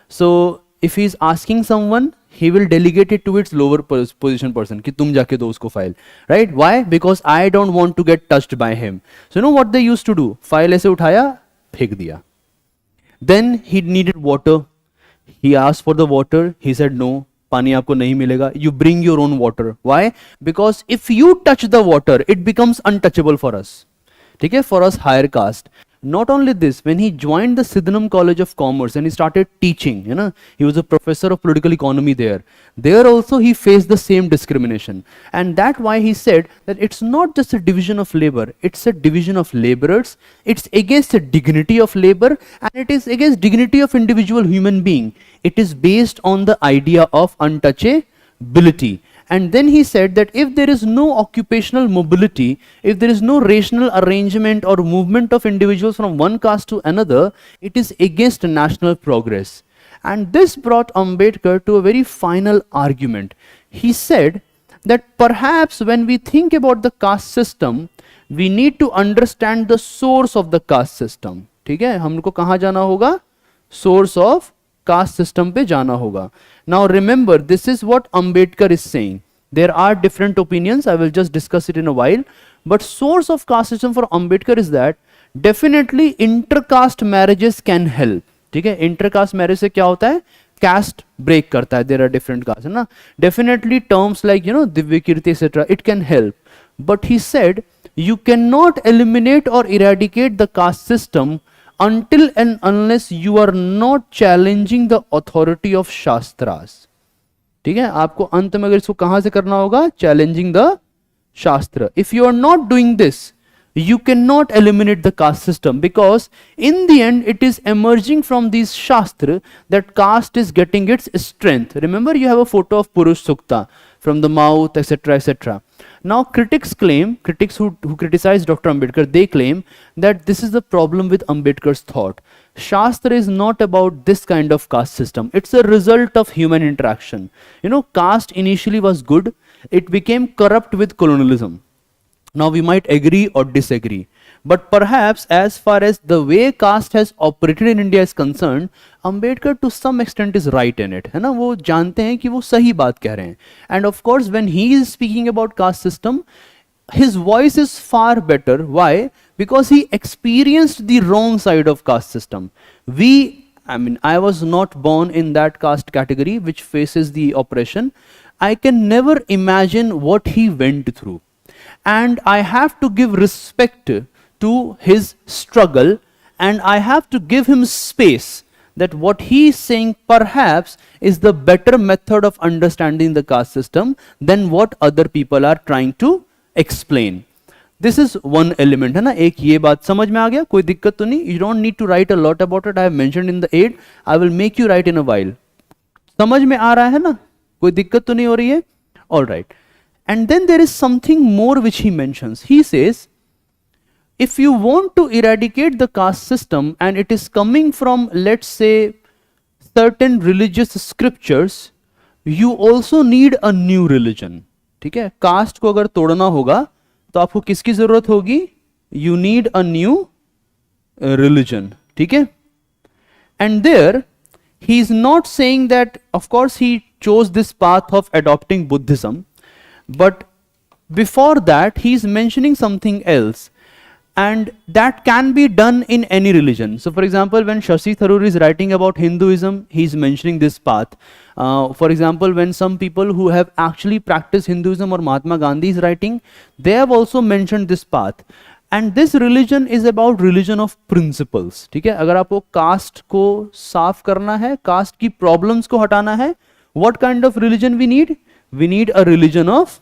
So if he is asking someone, he will delegate it to its lower position person कि तुम जाके दो उसको file, right? Why? Because I don't want to get touched by him. So you know what they used to do? File ऐसे उठाया, फेंक दिया. Then he needed water. He asked for the water. He said no. पानी आपको नहीं मिलेगा. You bring your own water. Why? Because if you touch the water, it becomes untouchable for us. ठीक है? For us higher caste. Not only this, when he joined the Sydenham College of Commerce and he started teaching, you know, he was a professor of political economy there. There also he faced the same discrimination. And that's why he said that it's not just a division of labor, it's a division of laborers, it's against the dignity of labor, and it is against dignity of individual human being. It is based on the idea of untouchability. And then he said that if there is no occupational mobility, if there is no rational arrangement or movement of individuals from one caste to another, it is against national progress. And this brought Ambedkar to a very final argument. He said that perhaps when we think about the caste system, we need to understand the source of the caste system. ठीक है, हमको कहाँ जाना होगा? Source of caste system पे जाना होगा. Now remember, this is what Ambedkar is saying. There are different opinions. I will just discuss it in a while. But source of caste system for Ambedkar is that definitely intercaste marriages can help. ठीक है, intercaste marriage से क्या होता है? Caste break करता है. There are different castes, है ना? Definitely terms like, you know, Divya Kirti, etc. It can help. But he said you cannot eliminate or eradicate the caste system until and unless you are not challenging the authority of Shastras. ठीक है, आपको अंत में अगर इसको कहां से करना होगा? Challenging the Shastra. If you are not doing this, you cannot eliminate the caste system, because in the end it is emerging from these Shastra that caste is getting its strength. Remember, you have a photo of Purush Sukta from the mouth, etc., etc. Now critics who criticize Dr. Ambedkar, they claim that this is the problem with Ambedkar's thought. Shastra is not about this kind of caste system. It's a result of human interaction. You know, caste initially was good. It became corrupt with colonialism. Now we might agree or disagree, but perhaps as far as the way caste has operated in India is concerned, Ambedkar to some extent is right in it. है ना, वो जानते हैं कि वो सही बात कह रहे हैं. And of course when he is speaking about caste system, his voice is far better. Why? Because he experienced the wrong side of caste system. I was not born in that caste category which faces the oppression. I can never imagine what he went through. And I have to give respect to his struggle, and I have to give him space that what he is saying perhaps is the better method of understanding the caste system than what other people are trying to explain. This is one element, है ना? एक ये बात समझ में आ गया? कोई दिक्कत तो नहीं? You don't need to write a lot about it. I have mentioned in the aid. I will make you write in a while. समझ में आ रहा है ना? कोई दिक्कत तो नहीं हो रही है? All right. And then there is something more which he mentions. He says, if you want to eradicate the caste system and it is coming from, let's say, certain religious scriptures, you also need a new religion. ठीक है, cast को अगर तोड़ना होगा तो आपको किसकी जरूरत होगी? You need a new religion. ठीक है, and there he is not saying that, of course he chose this path of adopting Buddhism, but before that he is mentioning something else. and that can be done in any religion. So for example, when Shashi Tharoor is writing about Hinduism, he is mentioning this path. For example, when some people who have actually practiced Hinduism or Mahatma Gandhi is writing, they have also mentioned this path. And this religion is about religion of principles. ठीक है, अगर आपको cast को साफ करना है, cast की problems को हटाना है, what kind of religion we need? We need a religion of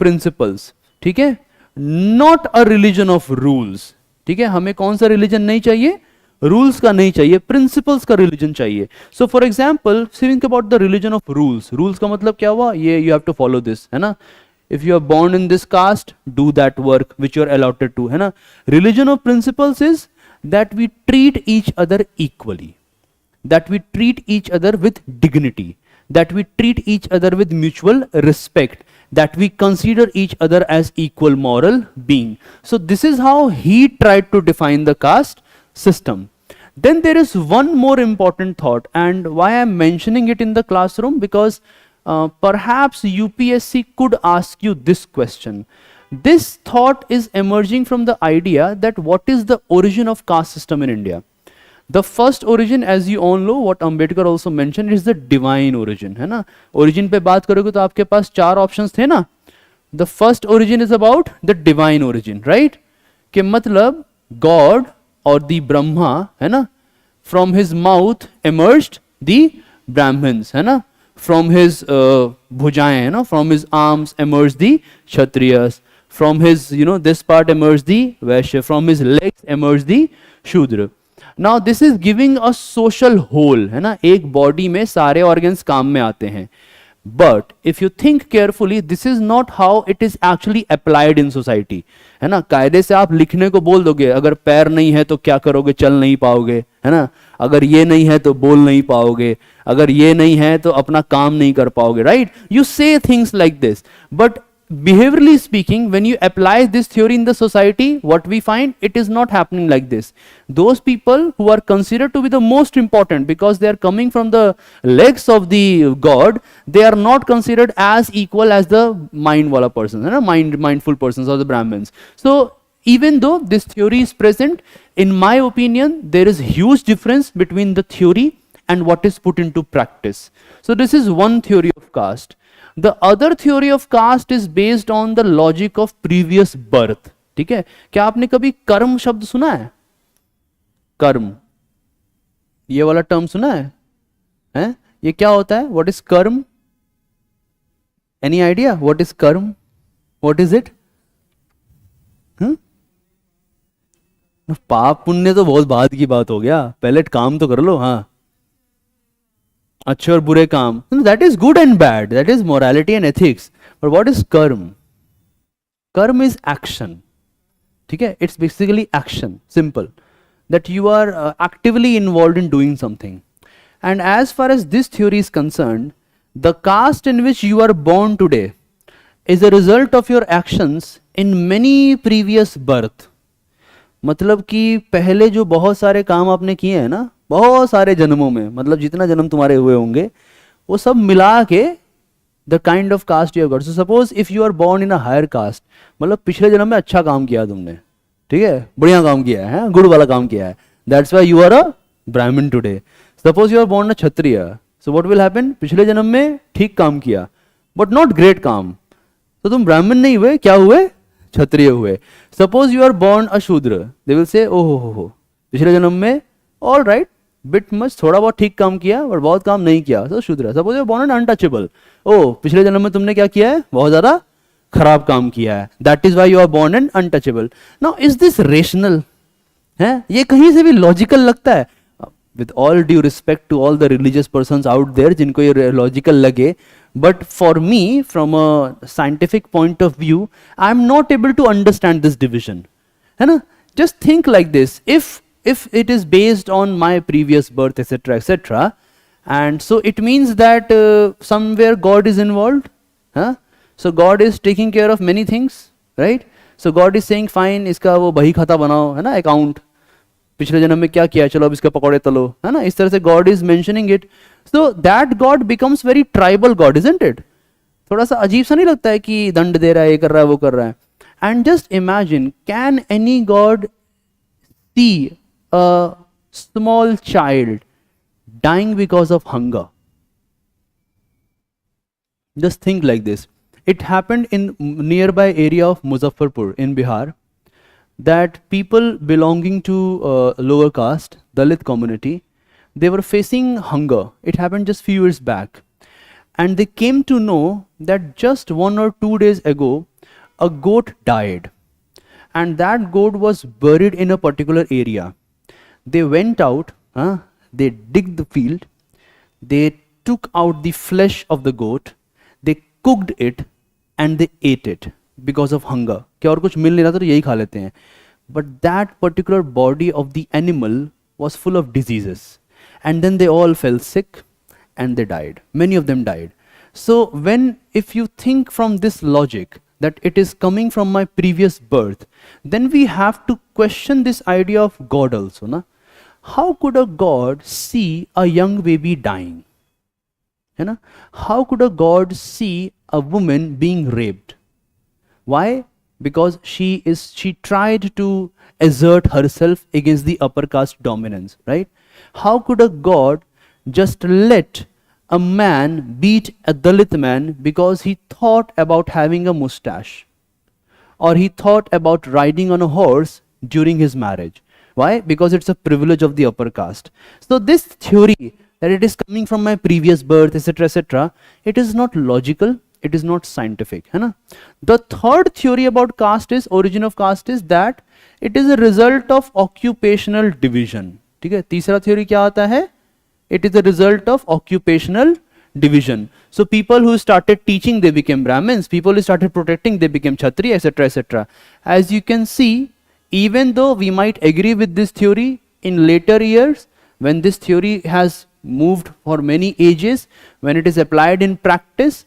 principles. ठीक है, not a religion of rules. ठीक है, हमें कौन सा रिलीजन नहीं चाहिए? रूल्स का नहीं चाहिए, प्रिंसिपल्स का रिलीजन चाहिए. So for example, think about the religion of rules. Rules का मतलब क्या हुआ? ये you have to follow this, है ना. If you are born in this caste, do that work which you are allotted to, है ना. Religion of principles is that we treat each other equally, that we treat each other with dignity, that we treat each other with mutual respect, that we consider each other as equal moral being. So this is how he tried to define the caste system. Then there is one more important thought, and why I am mentioning it in the classroom, because perhaps UPSC could ask you this question. This thought is emerging from the idea that what is the origin of caste system in India. The first origin, as you all know, what Ambedkar also mentioned, is the divine origin, है ना. origin पे बात करोगे तो आपके पास 4 options थे ना. The first origin is about the divine origin, right? कि मतलब God or the Brahma, है ना, from his mouth emerged the Brahmins, है ना. From his भुजाएं, है ना, from his arms emerged the Kshatriyas. From his, this part emerged the Vaishya. From his legs emerged the Shudra. Now this is giving a social whole, है ना. एक body में सारे ऑर्गन्स काम में आते हैं. But if you think carefully, this is not how it is actually applied in society, है ना. कायदे से आप लिखने को बोल दोगे, अगर पैर नहीं है तो क्या करोगे? चल नहीं पाओगे, है ना. अगर ये नहीं है तो बोल नहीं पाओगे, अगर ये नहीं है तो अपना काम नहीं कर पाओगे, right? You say things like this, but behaviorally speaking, when you apply this theory in the society, what we find, it is not happening like this. Those people who are considered to be the most important because they are coming from the legs of the god, they are not considered as equal as the mind wala persons, mindful persons or the Brahmins. So even though this theory is present, in my opinion, there is huge difference between the theory and what is put into practice. So this is one theory of caste. The other theory of caste is based on the logic of previous birth. ठीक है, क्या आपने कभी कर्म शब्द सुना है? कर्म, ये वाला टर्म सुना है? हैं? ये क्या होता है? What is कर्म? Any idea? What is कर्म? What is it? पाप पुण्य तो बहुत बाद की बात हो गया, पहले काम तो कर लो. हाँ, अच्छे और बुरे काम, that is good and bad, that is morality and ethics. But what is कर्म? कर्म is action. ठीक है, it's basically action, simple, that you are actively involved in doing something. And as far as this theory is concerned, the caste in which you are born today is a result of your actions in many previous birth. मतलब कि पहले जो बहुत सारे काम आपने किए हैं ना, बहुत सारे जन्मों में, मतलब जितना जन्म तुम्हारे हुए होंगे वो सब मिला के the kind of caste you got. So suppose if you are born in a higher caste, मतलब पिछले जन्म में अच्छा काम किया तुमने, ठीक है, बढ़िया काम किया है, गुड वाला काम किया है, that's why you are a Brahmin today. Suppose you are born a Kshatriya, so what will happen? पिछले जन्म में ठीक काम किया बट नॉट ग्रेट काम, तो तुम ब्राह्मण नहीं हुए, क्या हुए? क्षत्रिय हुए. सपोज यू आर बोर्न अ शूद्र, दे विल से ओहो हो, पिछले जन्म में ऑल राइट बिट मच, थोड़ा बहुत ठीक काम किया और बहुत काम नहीं किया, तो Shudra. Suppose you are born untouchable, ओ पिछले जन्म में तुमने क्या किया है? बहुत ज्यादा खराब काम किया है, that is why you are born an untouchable. Now is this rational? है ये कहीं से भी लॉजिकल लगता है? With all due respect to all the religious persons out there जिनको ये लॉजिकल लगे, but for me from a scientific point of view, I am not able to understand this division, है ना. Just think like this, if it is based on my previous birth etc, and so it means that somewhere God is involved, huh? So God is taking care of many things, right? So God is saying fine, इसका वो बही खाता बनाओ, है ना, account, पिछले जन्म में क्या किया, चलो अब इसका पकौड़े तलो, है ना. इस तरह से God is mentioning it. So that God becomes very tribal God, isn't it? थोड़ा सा अजीब सा नहीं लगता है कि दंड दे रहा है, ये कर रहा है, वो कर रहा है. And just imagine, can any god see a small child dying because of hunger? Just think like this. It happened in nearby area of Muzaffarpur in Bihar, that people belonging to lower caste, Dalit community, they were facing hunger. It happened just few years back. And they came to know that just 1 or 2 days ago, a goat died. And that goat was buried in a particular area. They went out, they digged the field, they took out the flesh of the goat, they cooked it and they ate it because of hunger. क्या और कुछ मिल नहीं रहा था तो यही खा लेते हैं. But that particular body of the animal was full of diseases. And then they all fell sick and they died. Many of them died. So if you think from this logic that it is coming from my previous birth, then we have to question this idea of God also. Na? How could a God see a young baby dying? How could a God see a woman being raped? Why? Because she tried to assert herself against the upper caste dominance, right? How could a God just let a man beat a Dalit man because he thought about having a mustache, or he thought about riding on a horse during his marriage? Why? Because it's a privilege of the upper caste. So this theory that it is coming from my previous birth, etc., it is not logical, it is not scientific. है ना? The third theory about caste is, origin of caste is that it is a result of occupational division. ठीक है? तीसरा theory क्या आता है? It is a result of occupational division. So people who started teaching, they became Brahmins. People who started protecting, they became Kshatriya, etc. As you can see, even though we might agree with this theory, in later years, when this theory has moved for many ages, when it is applied in practice,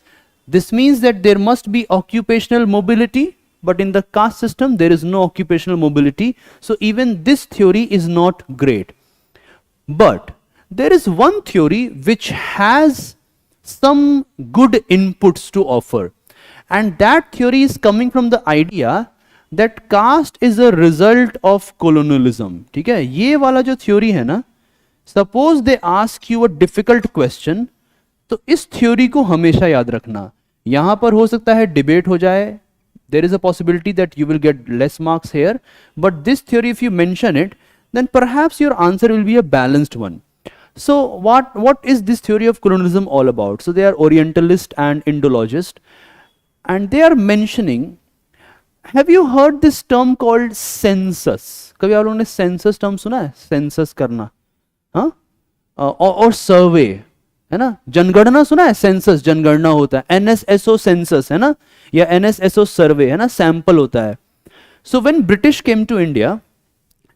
this means that there must be occupational mobility, but in the caste system, there is no occupational mobility. So even this theory is not great. But there is one theory which has some good inputs to offer. And that theory is coming from the idea that caste is a result of colonialism. ठीक है? ये वाला जो theory है ना, suppose they ask you a difficult question, तो इस theory को हमेशा याद रखना. यहाँ पर हो सकता है debate हो जाए. There is a possibility that you will get less marks here. But this theory, if you mention it, then perhaps your answer will be a balanced one. So what is this theory of colonialism all about? So they are Orientalist and Indologist, and they are mentioning, have you heard this term called census? कभी आप लोगों ने census term सुना है? Census करना, हाँ? और survey, है ना? जनगणना सुना है? Census जनगणना होता है. NSSO census है ना? या NSSO survey है ना? Sample होता है. So when British came to India,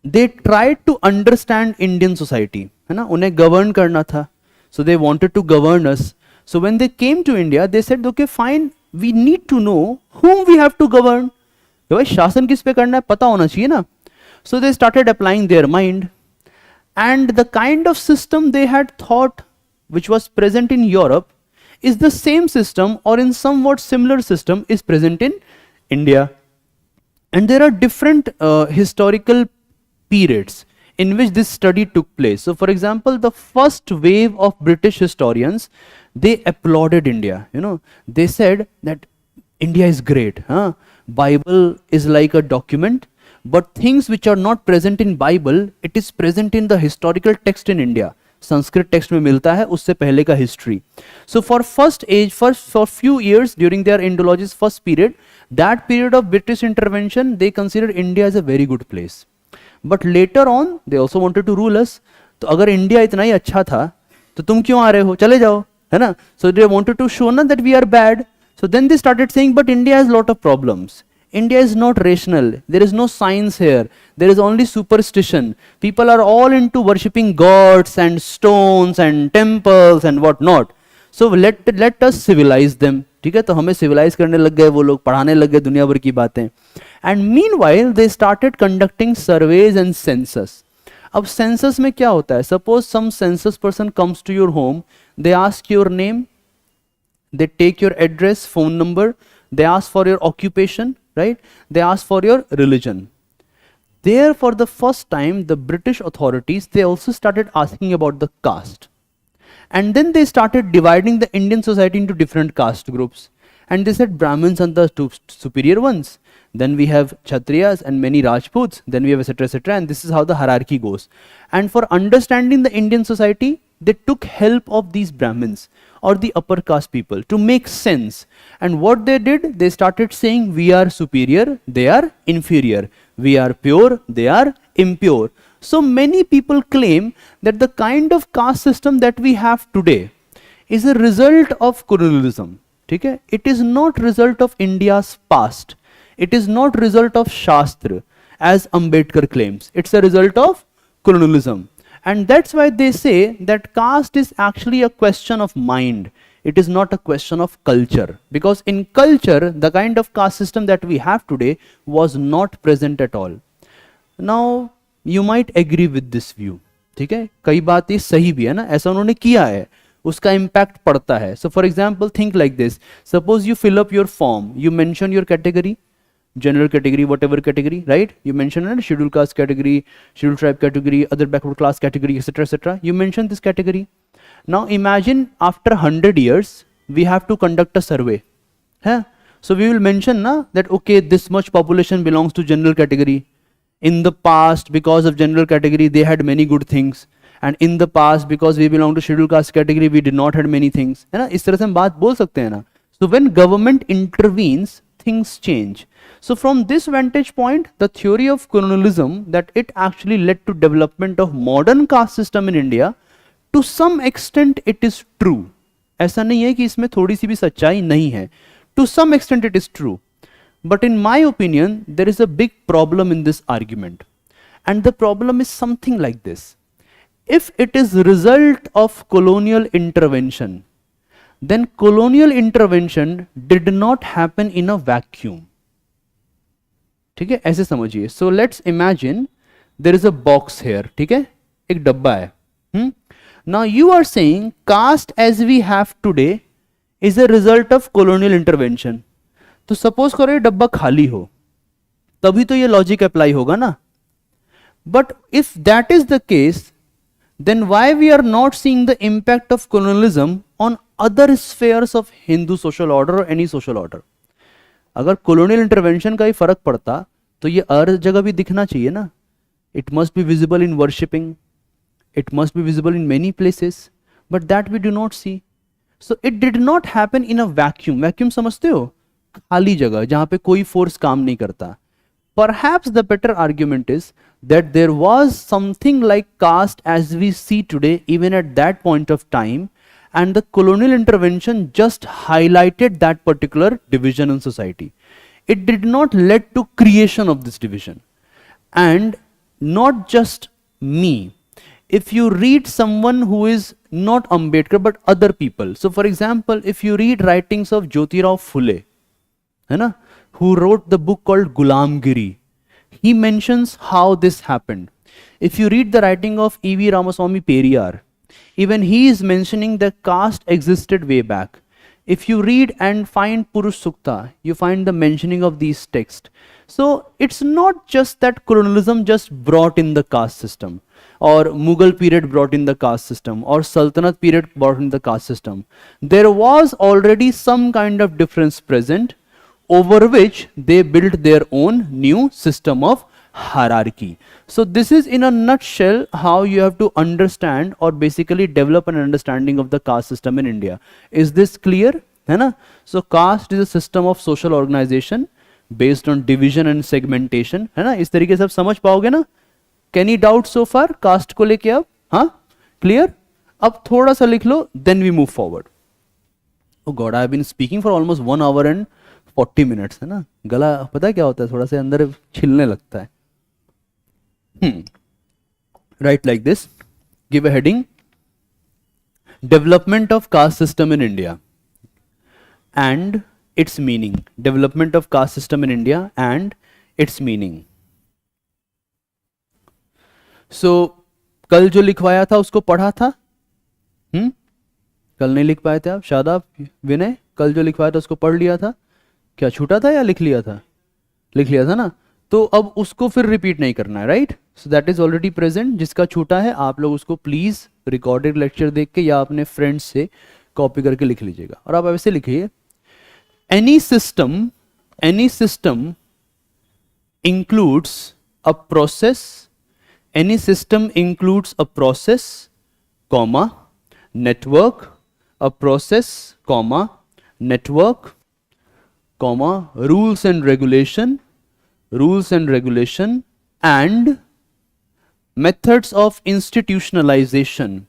they tried to understand Indian society, है ना? उन्हें govern करना था. So they wanted to govern us. So when they came to India, they said, okay, fine, we need to know whom we have to govern. तो भाई शासन किस पे करना है पता होना चाहिए ना. So they started applying their mind, and the kind of system they had thought, which was present in Europe, is the same system, or in somewhat similar system, is present in India. And there are different historical periods in which this study took place. So for example, the first wave of British historians, they applauded India. They said that India is great. Bible is like a document, but things which are not present in Bible, it is present in the historical text in India. Sanskrit text में मिलता है उससे पहले का history. So for for few years during their Indologist first period, that period of British intervention, they considered India as a very good place. But later on, they also wanted to rule us. तो अगर India इतना ही अच्छा था, तो तुम क्यों आ रहे हो? चले जाओ, है ना? So they wanted to show that we are bad. So then they started saying, but India has a lot of problems. India is not rational. There is no science here. There is only superstition. People are all into worshipping gods and stones and temples and what not. So let us civilize them. ठीक है? तो हमें civilize करने लग गए वो लोग, पढ़ाने लग गए दुनिया भर की बातें. And meanwhile, they started conducting surveys and census. अब census में क्या होता है? Suppose some census person comes to your home, they ask your name, they take your address, phone number, they ask for your occupation, right? They ask for your religion. There, for the first time, the British authorities, they also started asking about the caste. And then they started dividing the Indian society into different caste groups. And they said Brahmins are the two superior ones. Then we have Kshatriyas and many Rajputs. Then we have etc. etc. And this is how the hierarchy goes. And for understanding the Indian society, they took help of these Brahmins or the upper caste people to make sense. And what they did, they started saying we are superior, they are inferior. We are pure, they are impure. So many people claim that the kind of caste system that we have today is a result of colonialism. Okay? It is not result of India's past. It is not result of Shastra, as Ambedkar claims. It's a result of colonialism. And that's why they say that caste is actually a question of mind. It is not a question of culture. Because in culture, the kind of caste system that we have today was not present at all. Now, you might agree with this view. ठीक है, कई बात ये सही भी है ना, ऐसा उन्होंने किया है, उसका इम्पैक्ट पड़ता है. So for example, think like this. Suppose you fill up your form, you mention your category, general category, whatever category, right? You mention a scheduled caste category, scheduled tribe category, other backward class category, etc. etc. You mention this category. Now imagine after 100 years, we have to conduct a survey. Huh? So we will mention that okay, this much population belongs to general category. In the past, because of general category, they had many good things. And in the past, because we belong to scheduled caste category, we did not had many things. है ना, इस तरह से हम बात बोल सकते हैं ना. So when government intervenes, things change. So from this vantage point, the theory of colonialism, that it actually led to development of modern caste system in India, to some extent it is true. ऐसा नहीं है कि इसमें थोड़ी सी भी सच्चाई नहीं है. To some extent it is true. But in my opinion, there is a big problem in this argument. And the problem is something like this. If it is result of colonial intervention, then colonial intervention did not happen in a vacuum. ठीक है, ऐसे समझिए. So let's imagine there is a box here. ठीक है, एक डब्बा है. Now you are saying caste as we have today is a result of colonial intervention. तो सपोज करो ये डब्बा खाली हो, तभी तो ये लॉजिक अप्लाई होगा ना. But if that is the case, then why we are not seeing the impact of colonialism on other spheres of Hindu social order or any social order? अगर colonial intervention का ही फर्क पड़ता तो ये हर जगह भी दिखना चाहिए ना. It must be visible in worshipping, it must be visible in many places, but that we do not see. So it did not happen in a vacuum. Vacuum समझते हो, खाली जगह जहां पे कोई फोर्स काम नहीं करता. Perhaps the better argument is that there was something like caste as we see today even at that point of time, and the colonial intervention just highlighted that particular division in society. It did not lead to creation of this division. And not just me, if you read someone who is not Ambedkar but other people, so for example, if you read writings of Jyotirao Phule, है ना, who wrote the book called Gulamgiri, he mentions how this happened. If you read the writing of E.V. Ramaswamy Periyar, even he is mentioning that caste existed way back. If you read and find Purush Sukta, you find the mentioning of these texts. So it's not just that colonialism just brought in the caste system, or Mughal period brought in the caste system, or Sultanate period brought in the caste system. There was already some kind of difference present, over which they built their own new system of hierarchy. So this is in a nutshell how you have to understand or basically develop an understanding of the caste system in India. Is this clear? है ना? So caste is a system of social organization based on division and segmentation. है ना? इस तरीके से आप समझ पाओगे ना? Any doubt so far? Caste को लेके अब? हाँ? Clear? अब थोड़ा सा लिख लो, then we move forward. Oh God, I have been speaking for almost 1 hour and 40 minutes, है ना. गला पता है क्या होता है, थोड़ा सा अंदर छिलने लगता है. Write like this. Give a heading. Development of caste system in India and its meaning. Development of caste system in India and its meaning. So कल जो लिखवाया था उसको पढ़ा था? कल नहीं लिख पाए थे आप? शादाब, विनय, कल जो लिखवाया था उसको पढ़ लिया था? क्या छूटा था या लिख लिया था? लिख लिया था ना, तो अब उसको फिर रिपीट नहीं करना है, right? So that is already present. जिसका छूटा है आप लोग उसको प्लीज रिकॉर्डेड लेक्चर देख के या अपने फ्रेंड्स से कॉपी करके लिख लीजिएगा। और आप ऐसे लिखिए, any system includes a process, any system includes a process, comma, network, a process, comma, network, comma, rules and regulation, and methods of institutionalization,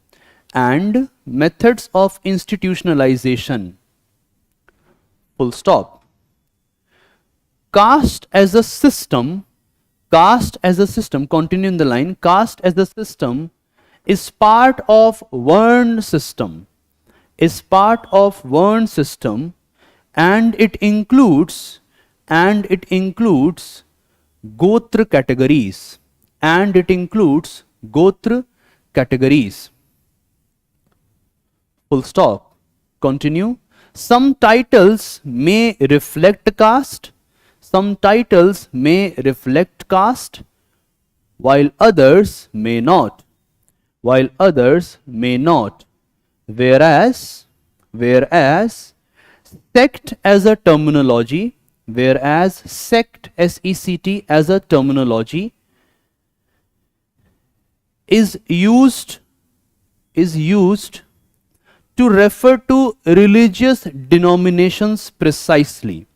full stop. Caste as a system, continue in the line, caste as a system is part of Varn system, and it includes Gotra categories, full stop. Continue. Some titles may reflect caste, while others may not, whereas sect as a terminology, sect, S-E-C-T, as a terminology is used to refer to religious denominations precisely,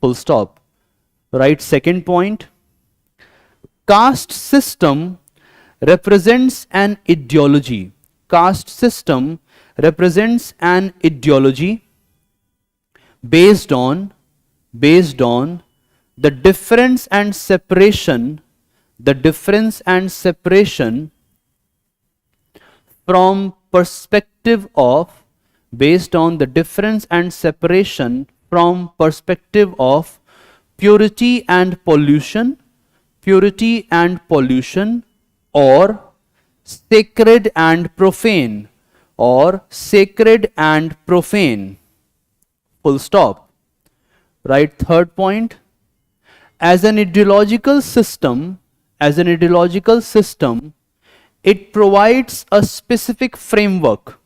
full stop. Right, second point. Caste system represents an ideology, based on the difference and separation from perspective of purity and pollution, or sacred and profane, full stop. Right, third point. As an ideological system, it provides a specific framework.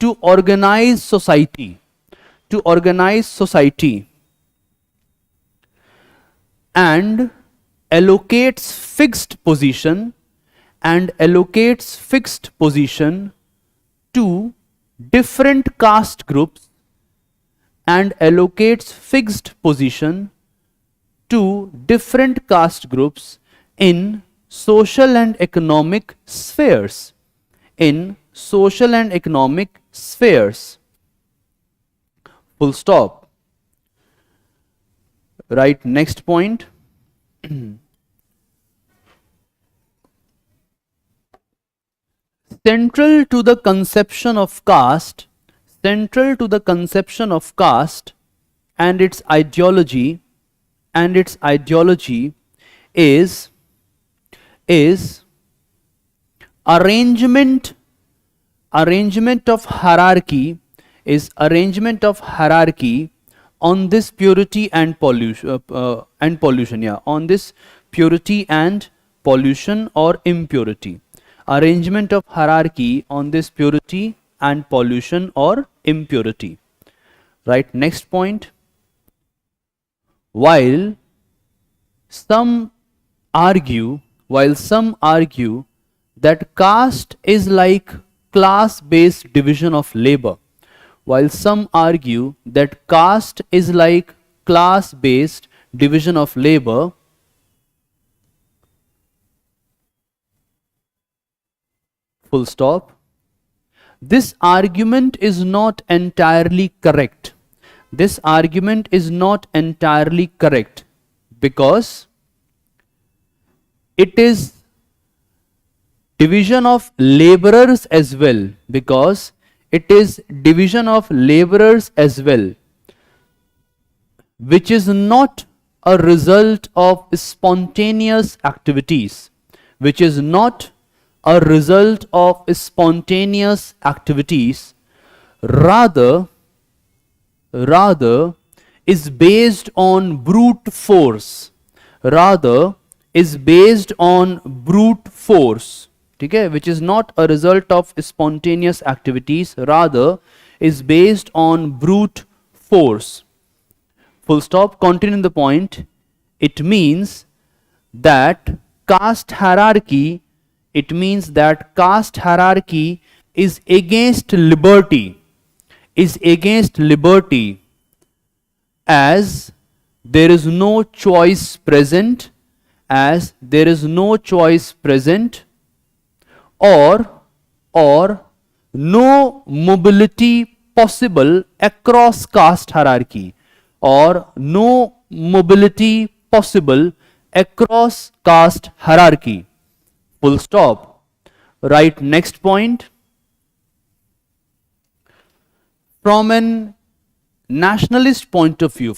To organize society, and allocates fixed position, to different caste groups, in social and economic spheres, full stop. Right, next point. Central to the conception of caste and its ideology is arrangement of hierarchy, on this purity and pollution, on this purity and pollution or impurity. Arrangement of hierarchy on this purity and pollution or impurity. Right, next point. While some argue that caste is like class-based division of labor, full stop. This argument is not entirely correct. Because it is division of laborers as well, which is not a result of spontaneous activities, which is not a result of spontaneous activities, rather is based on brute force, rather is based on brute force, ठीक है, which is not a result of spontaneous activities, rather is based on brute force. Full stop. Continuing the point, it means that caste hierarchy, is against liberty, as there is no choice present, or no mobility possible across caste hierarchy, or no mobility possible across caste hierarchy. Full stop. Right, next point. From a nationalist point of view,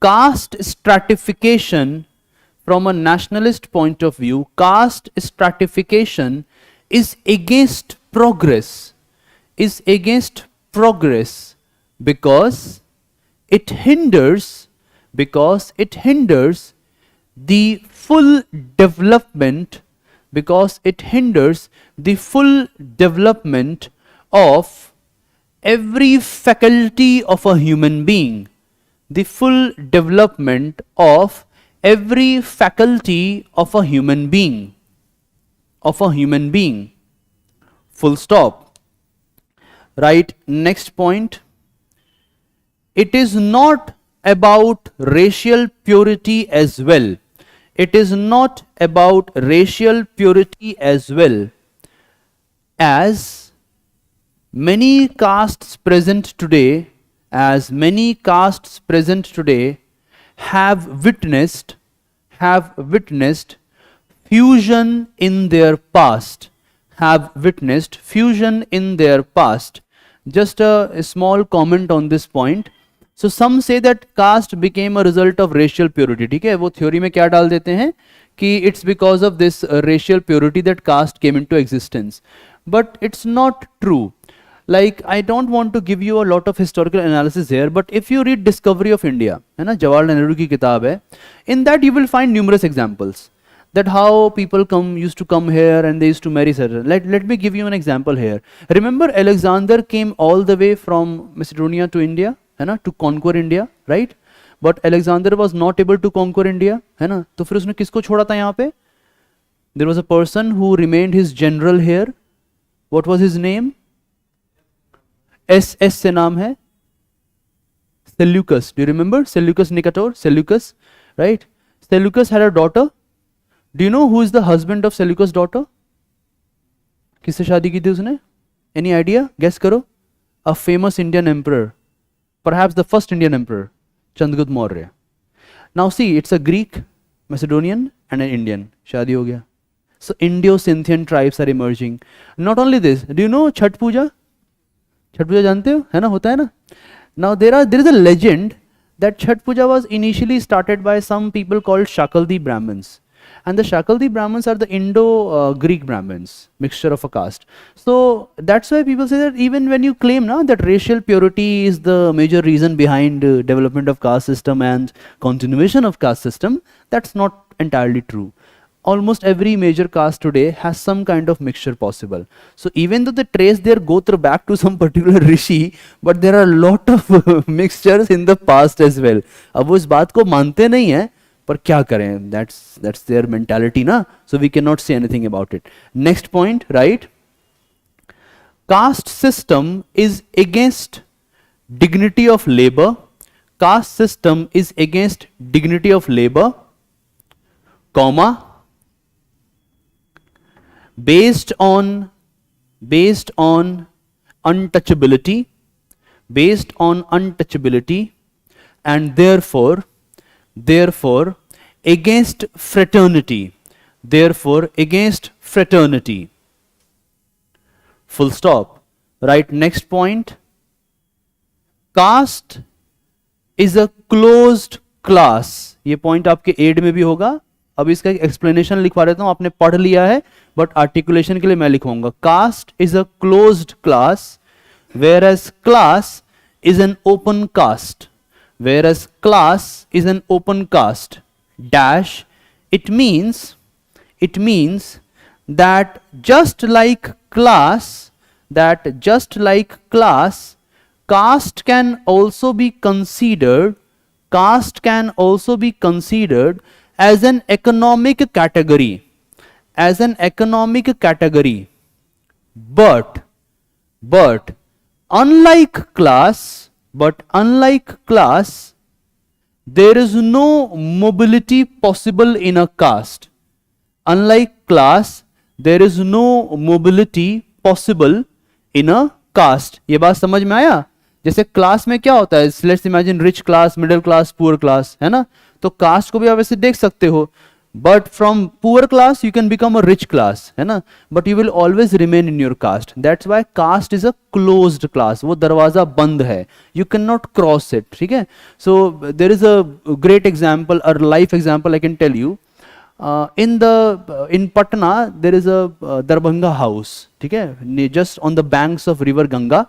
caste stratification, caste stratification is against progress, because it hinders the full development, of every faculty of a human being, full stop. Right, next point. It is not about racial purity as well, as many castes present today have witnessed fusion in their past, Just a small comment on this point. So some say that caste became a result of racial purity, ठीक है, वो theory में क्या डाल देते हैं कि it's because of this racial purity that caste came into existence, but it's not true. Like, I don't want to give you a lot of historical analysis here, but if you read Discovery of India, है ना, जवाहरलाल नेहरू की किताब है, in that you will find numerous examples that how people used to come here and they used to marry certain. Let me give you an example here. Remember, Alexander came all the way from Macedonia to India, है ना, to conquer India, right? But Alexander was not able to conquer India, है ना, तो फिर उसने किसको छोड़ा था यहाँ पे? There was a person who remained his general here. What was his name? S से नाम है Seleucus. Do you remember Seleucus Nicator? Seleucus, right? Seleucus had a daughter. Do you know who is the husband of Seleucus' daughter? किससे शादी की थी उसने? Any idea? Guess करो. A famous Indian emperor, perhaps the first Indian emperor, Chandragupta Maurya. Now see, it's a Greek, Macedonian and an Indian. शादी हो गया. So Indo-Scythian tribes are emerging. Not only this, do you know Chhat Puja? Chhath पूजा जानते हो, है ना, होता है ना. Now there is a legend that Chhat Puja was initially started by some people called Shakaldi Brahmins, and the Shakaldi Brahmins are the Indo-Greek Brahmins, mixture of a caste. So that's why people say that even when you claim now that racial purity is the major reason behind development of caste system and continuation of caste system, that's not entirely true. Almost every major caste today has some kind of mixture possible. So even though they trace their gotra back to some particular rishi, but there are a lot of mixtures in the past as well. अब वो इस बात को मानते नहीं हैं, पर क्या करें? That's their mentality, ना? So we cannot say anything about it. Next point, right? Caste system is against dignity of labor. Caste system is against dignity of labor, comma, based on untouchability, and therefore against fraternity, full stop. Right, next point. Caste is a closed class. ये point आपके aid में भी होगा, अब इसका एक explanation लिखवा देता हूं, आपने पढ़ लिया है बट आर्टिकुलेशन के लिए मैं लिखवाऊंगा. Caste is a closed class whereas class is an open caste. Whereas class is an open caste dash, it means that just like class, caste can also be considered as an economic category, but unlike class, there is no mobility possible in a caste. Unlike class, there is no mobility possible in a caste. ये बात समझ में आया? जैसे class में क्या होता है, let's imagine rich class, middle class, poor class, है ना? तो कास्ट को भी आप ऐसे देख सकते हो, but from poor class you can become a rich class, है ना? But you will always remain in your caste. That's why caste is a closed class. वो दरवाजा बंद है, you can not cross it. ठीक है? So there is a great example और life example I can tell you. in Patna there is a Darbhanga house. ठीक है? Just on the banks of river Ganga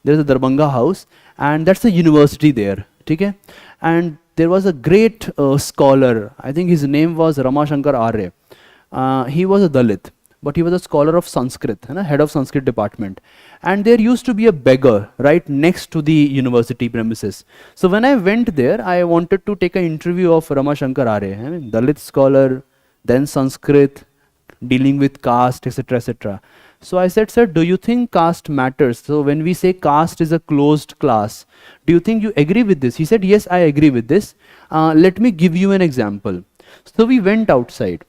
there is a Darbhanga house and that's a university there. ठीक है? And there was a great scholar, I think his name was Ramashankar Arya. He was a Dalit but he was a scholar of Sanskrit, है ना? Head of Sanskrit department. And there used to be a beggar right next to the university premises. So when I went there, I wanted to take an interview of Ramashankar Arya, I mean, Dalit scholar, then Sanskrit, dealing with caste, etc., etc. So I said, sir, do you think caste matters? So when we say caste is a closed class, do you think you agree with this? He said, yes, I agree with this. Let me give you an example. So we went outside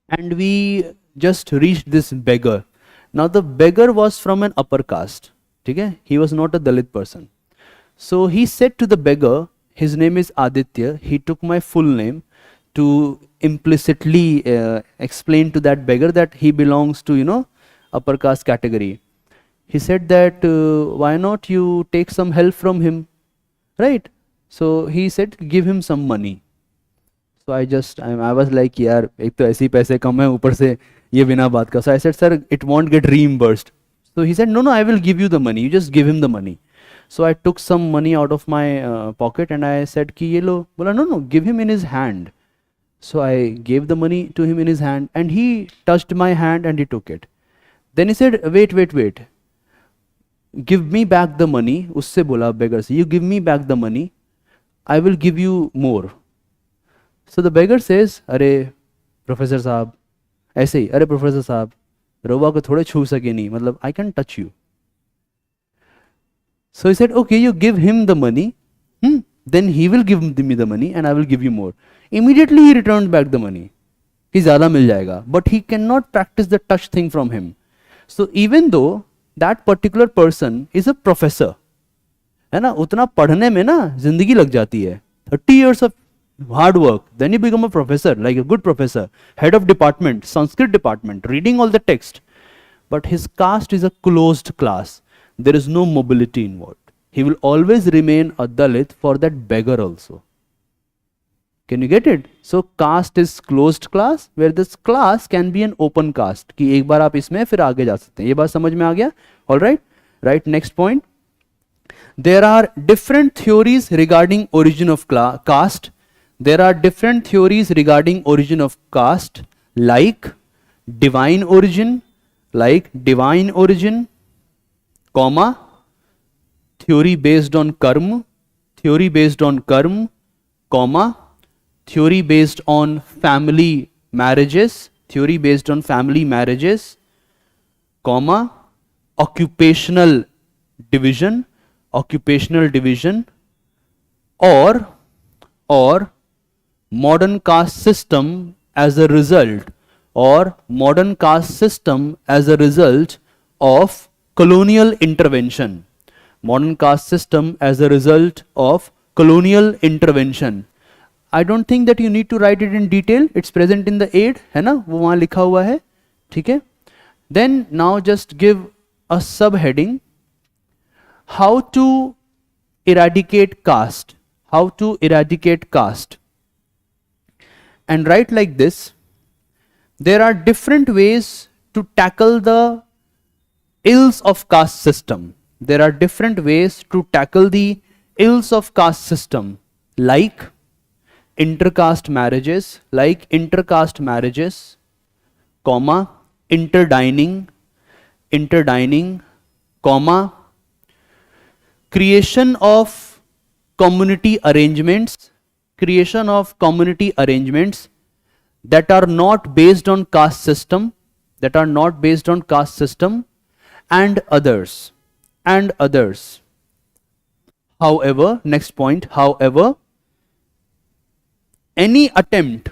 and we just reached this beggar. Now the beggar was from an upper caste. Okay? He was not a Dalit person. So he said to the beggar, his name is Aditya. He took my full name to implicitly explain to that beggar that he belongs to, you know, upper caste category. He said that why not you take some help from him, right? So he said give him some money. So I was like, यार एक तो ऐसे ही पैसे कम है, ऊपर से ये बिना बात का. So I said, sir, it won't get reimbursed. So he said, no, I will give you the money. You just give him the money. So I took some money out of my pocket and I said, कि ये लो. बोला, no, give him in his hand. So I gave the money to him in his hand and he touched my hand and he took it. Then he said, wait. Give me back the money. उससे बोला beggar से, you give me back the money. I will give you more. So the beggar says, अरे professor साहब, ऐसे ही, अरे professor साहब, रोबा को थोड़े छू सके नहीं, मतलब I can touch you. So he said, okay, you give him the money, then he will give me the money and I will give you more. Immediately he returned back the money. कि ज़्यादा मिल जाएगा, but he cannot practice the touch thing from him. So even though that particular person is a professor, है ना, उतना पढ़ने में ना जिंदगी लग जाती है, 30 years of hard work, then you become a professor, like a good professor, head of department, Sanskrit department, reading all the text. But his caste is a closed class. There is no mobility involved. He will always remain a Dalit for that beggar also. Can you get it? So caste is closed class, where this class can be an open caste. कि एक बार आप इसमें फिर आगे जा सकते हैं. ये बात समझ में आ गया? All right. Right. Next point. There are different theories regarding origin of caste. There are different theories regarding origin of caste, like divine origin, comma, theory based on karma, comma, theory based on family marriages, comma, occupational division, or modern caste system as a result, of colonial intervention. Modern caste system as a result of colonial intervention. I don't think that you need to write it in detail. It's present in the aid, है ना, वो वहाँ लिखा हुआ है. ठीक है? Then now just give a subheading. How to eradicate caste. and write like this: there are different ways to tackle the ills of caste system. There are different ways to tackle the ills of caste system, like intercaste marriages, comma, interdining, comma, creation of community arrangements that are not based on caste system, and others. However, next point, however, any attempt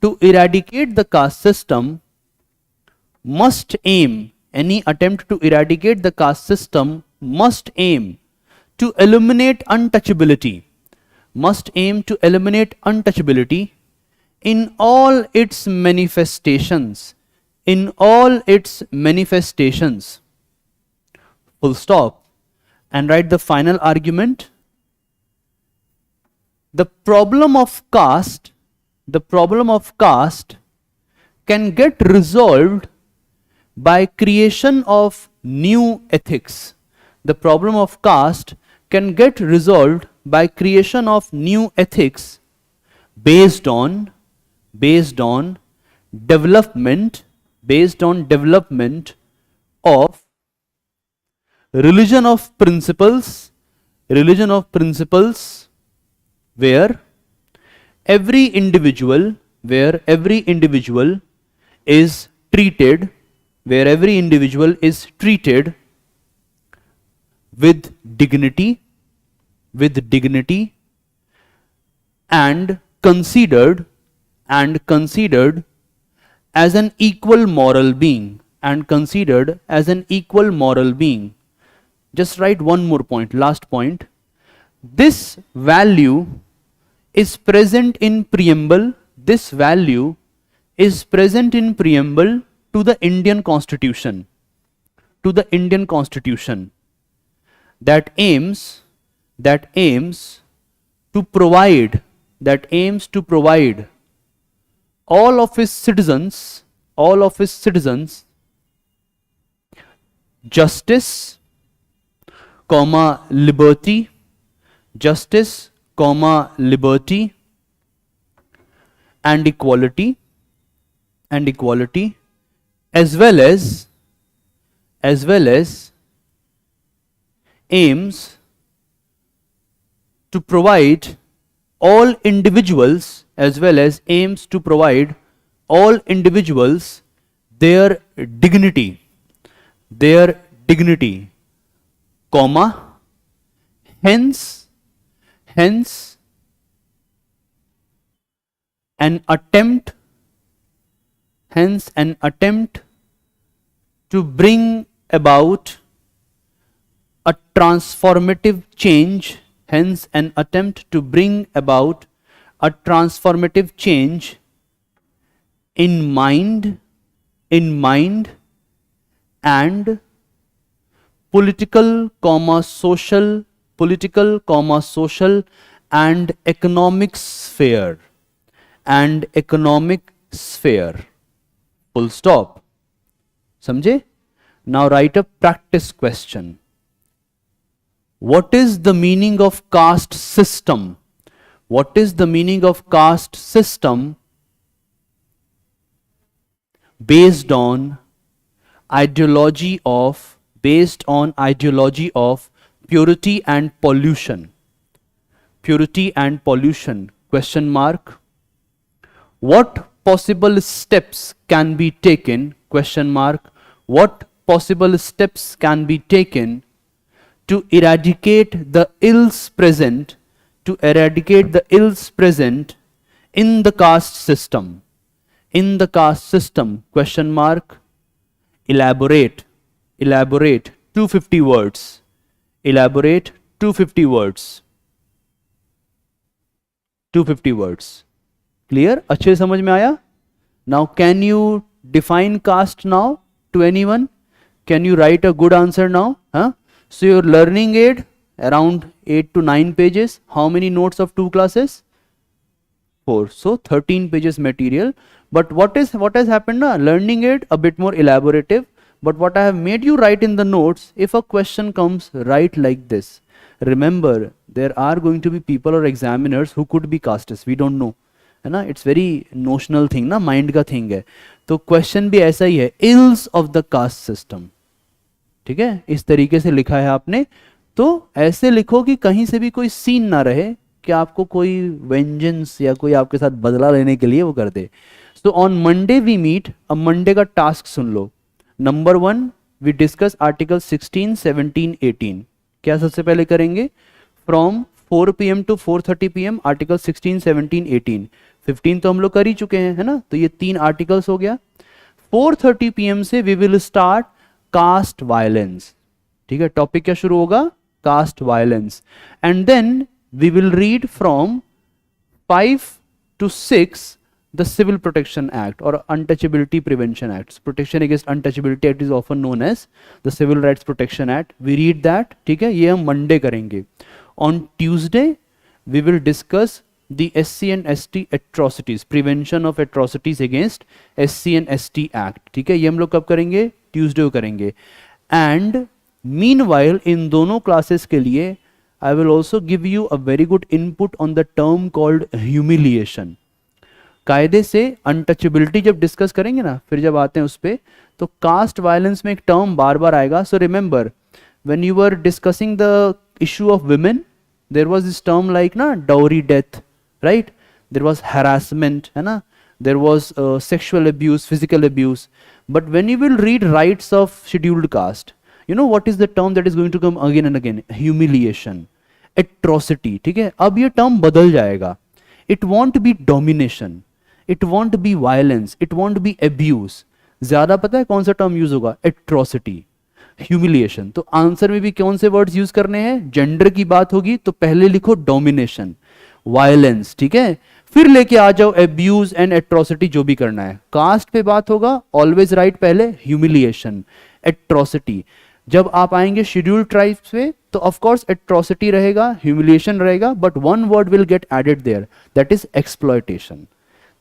to eradicate the caste system must aim to eliminate untouchability, in all its manifestations, full stop. And write the final argument: the problem of caste can get resolved by creation of new ethics. The problem of caste can get resolved by creation of new ethics based on development of religion of principles, where every individual is treated with dignity and considered as an equal moral being, Just write one more point, last point. This value is present in preamble to the Indian Constitution, that aims to provide all of its citizens justice, liberty, and equality, as well as aims to provide all individuals their dignity, comma, hence an attempt to bring about a transformative change, in mind and political, social and economic sphere, full stop. समझे? Now write a practice question. What is the meaning of caste system? Based on ideology of purity and pollution. Question mark. What possible steps can be taken? Question mark. What possible steps can be taken to eradicate the ills present in the caste system? Question mark. Elaborate 250 words. 250 words. Clear? अच्छे समझ में आया? Now can you define caste now to anyone? Can you write a good answer now? So your learning aid around 8 to 9 pages. How many notes of 2 classes? 4. So 13 pages material. But what has happened now? Learning it a bit more elaborative. But what I have made you write in the notes, if a question comes, write like this. Remember, there are going to be people or examiners who could be castes. We don't know. है ना, it's very notional thing ना, mind का thing है. तो question भी ऐसा ही है, ills of the caste system. ठीक है, इस तरीके से लिखा है आपने. तो ऐसे लिखो कि कहीं से भी कोई सीन ना रहे कि आपको कोई वेंजेंस या कोई आपके साथ बदला लेने के लिए वो कर दे. So on Monday we meet. अब मंडे का टास्क सुन लो. Number 1 we discuss article 16, 17, 18. क्या सबसे पहले करेंगे? From 4 PM to 4:30 PM article 16, 17, 18. 15 तो हम लोग कर ही चुके हैं, है ना. तो ये 3 आर्टिकल्स हो गया. 4:30 PM से we will start caste violence. ठीक है, टॉपिक क्या शुरू होगा? Caste violence. And then we will read from 5 to 6 the Civil Protection Act or Untouchability Prevention Act. Protection Against Untouchability Act is often known as the Civil Rights Protection Act. We read that. ठीक है, ये हम Monday करेंगे. On Tuesday we will discuss the SC and ST atrocities, prevention of atrocities against SC and ST Act. ठीक है, ये हम लोग कब करेंगे? ट्यूसडे को करेंगे. एंड मीनवाइल इन दोनों क्लासेस के लिए I will also give you a very good input on the term called humiliation. कायदे से अनटचेबिलिटी जब डिस्कस करेंगे ना, फिर जब आते हैं उस पर, तो कास्ट वायलेंस में एक टर्म बार बार आएगा. So remember when you were discussing the issue of women, there was this term like na dowry death, right? There was harassment, है ना, there was sexual abuse, physical abuse. But when you will read rights of scheduled caste, you know what is the term that is going to come again and again? Humiliation, atrocity. ठीक है, अब ये term बदल जाएगा. It won't be domination, it won't be violence, it won't be abuse. ज्यादा पता है कौन सा टर्म यूज होगा? atrocity, humiliation. तो आंसर में भी कौन से वर्ड्स यूज करने हैं? जेंडर की बात होगी तो पहले लिखो डोमिनेशन, वायलेंस. ठीक है, फिर लेके आ जाओ एब्यूज एंड एट्रोसिटी, जो भी करना है. कास्ट पे बात होगा, ऑलवेज राइट पहले ह्यूमिलिएशन, एट्रोसिटी. जब आप आएंगे शेड्यूल्ड ट्राइब्स पे तो ऑफ कोर्स एट्रोसिटी रहेगा, ह्यूमिलिएशन रहेगा, but one word will get added there, that is exploitation.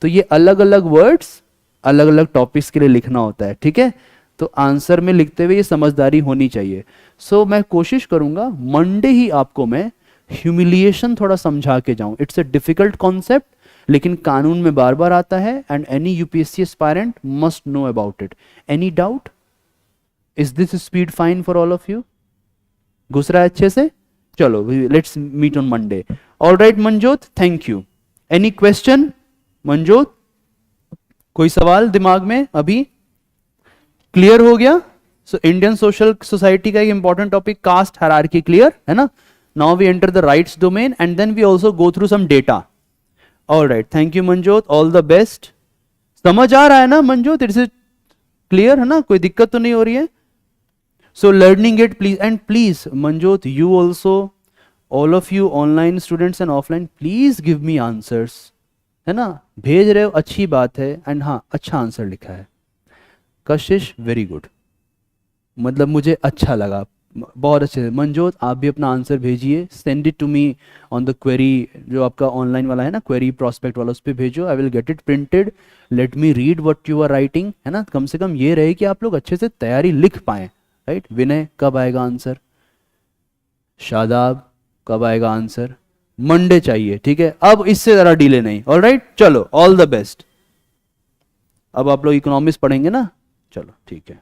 तो ये अलग अलग वर्ड्स अलग अलग टॉपिक्स के लिए लिखना होता है. ठीक है, तो आंसर में लिखते हुए ये समझदारी होनी चाहिए. सो मैं कोशिश करूंगा मंडे ही आपको मैं ह्यूमिलिएशन थोड़ा समझा के जाऊं. इट्स अ डिफिकल्ट कॉन्सेप्ट, लेकिन कानून में बार बार आता है and any UPSC aspirant must know about it. Any doubt? Is this speed fine for all of you? घुस रहा है अच्छे से? चलो, let's meet on Monday. Alright Manjot, thank you. Any question Manjot? कोई सवाल दिमाग में अभी? क्लियर हो गया? सो इंडियन सोशल सोसाइटी का एक important topic caste hierarchy clear है ना. Now we enter the rights domain and then we also go through some data. Alright, thank you Manjot, all the best. समझ आ रहा है ना मंजोत? इट्स क्लियर है ना? कोई दिक्कत तो नहीं हो रही है? So learning it please, and please Manjot you also, all of you online students and offline, please give me answers. है ना, भेज रहे हो अच्छी बात है. एंड हाँ, अच्छा आंसर लिखा है कशिश, वेरी गुड, मतलब मुझे अच्छा लगा, बहुत अच्छे. मंजोत आप भी अपना आंसर भेजिए, send it to me on the query, जो आपका ऑनलाइन वाला है ना, क्वेरी प्रॉस्पेक्ट वाला, उस पर भेजो. I will get it printed, let me read what you are writing. है ना, कम से कम ये रहे कि आप लोग अच्छे से तैयारी लिख पाएं. राइट, विनय कब आएगा आंसर? शादाब कब आएगा आंसर? मंडे चाहिए. ठीक है, अब इससे जरा डिले नहीं. ऑलराइट, चलो, ऑल द बेस्ट. अब आप लोग इकोनॉमिक्स पढ़ेंगे ना? चलो ठीक है.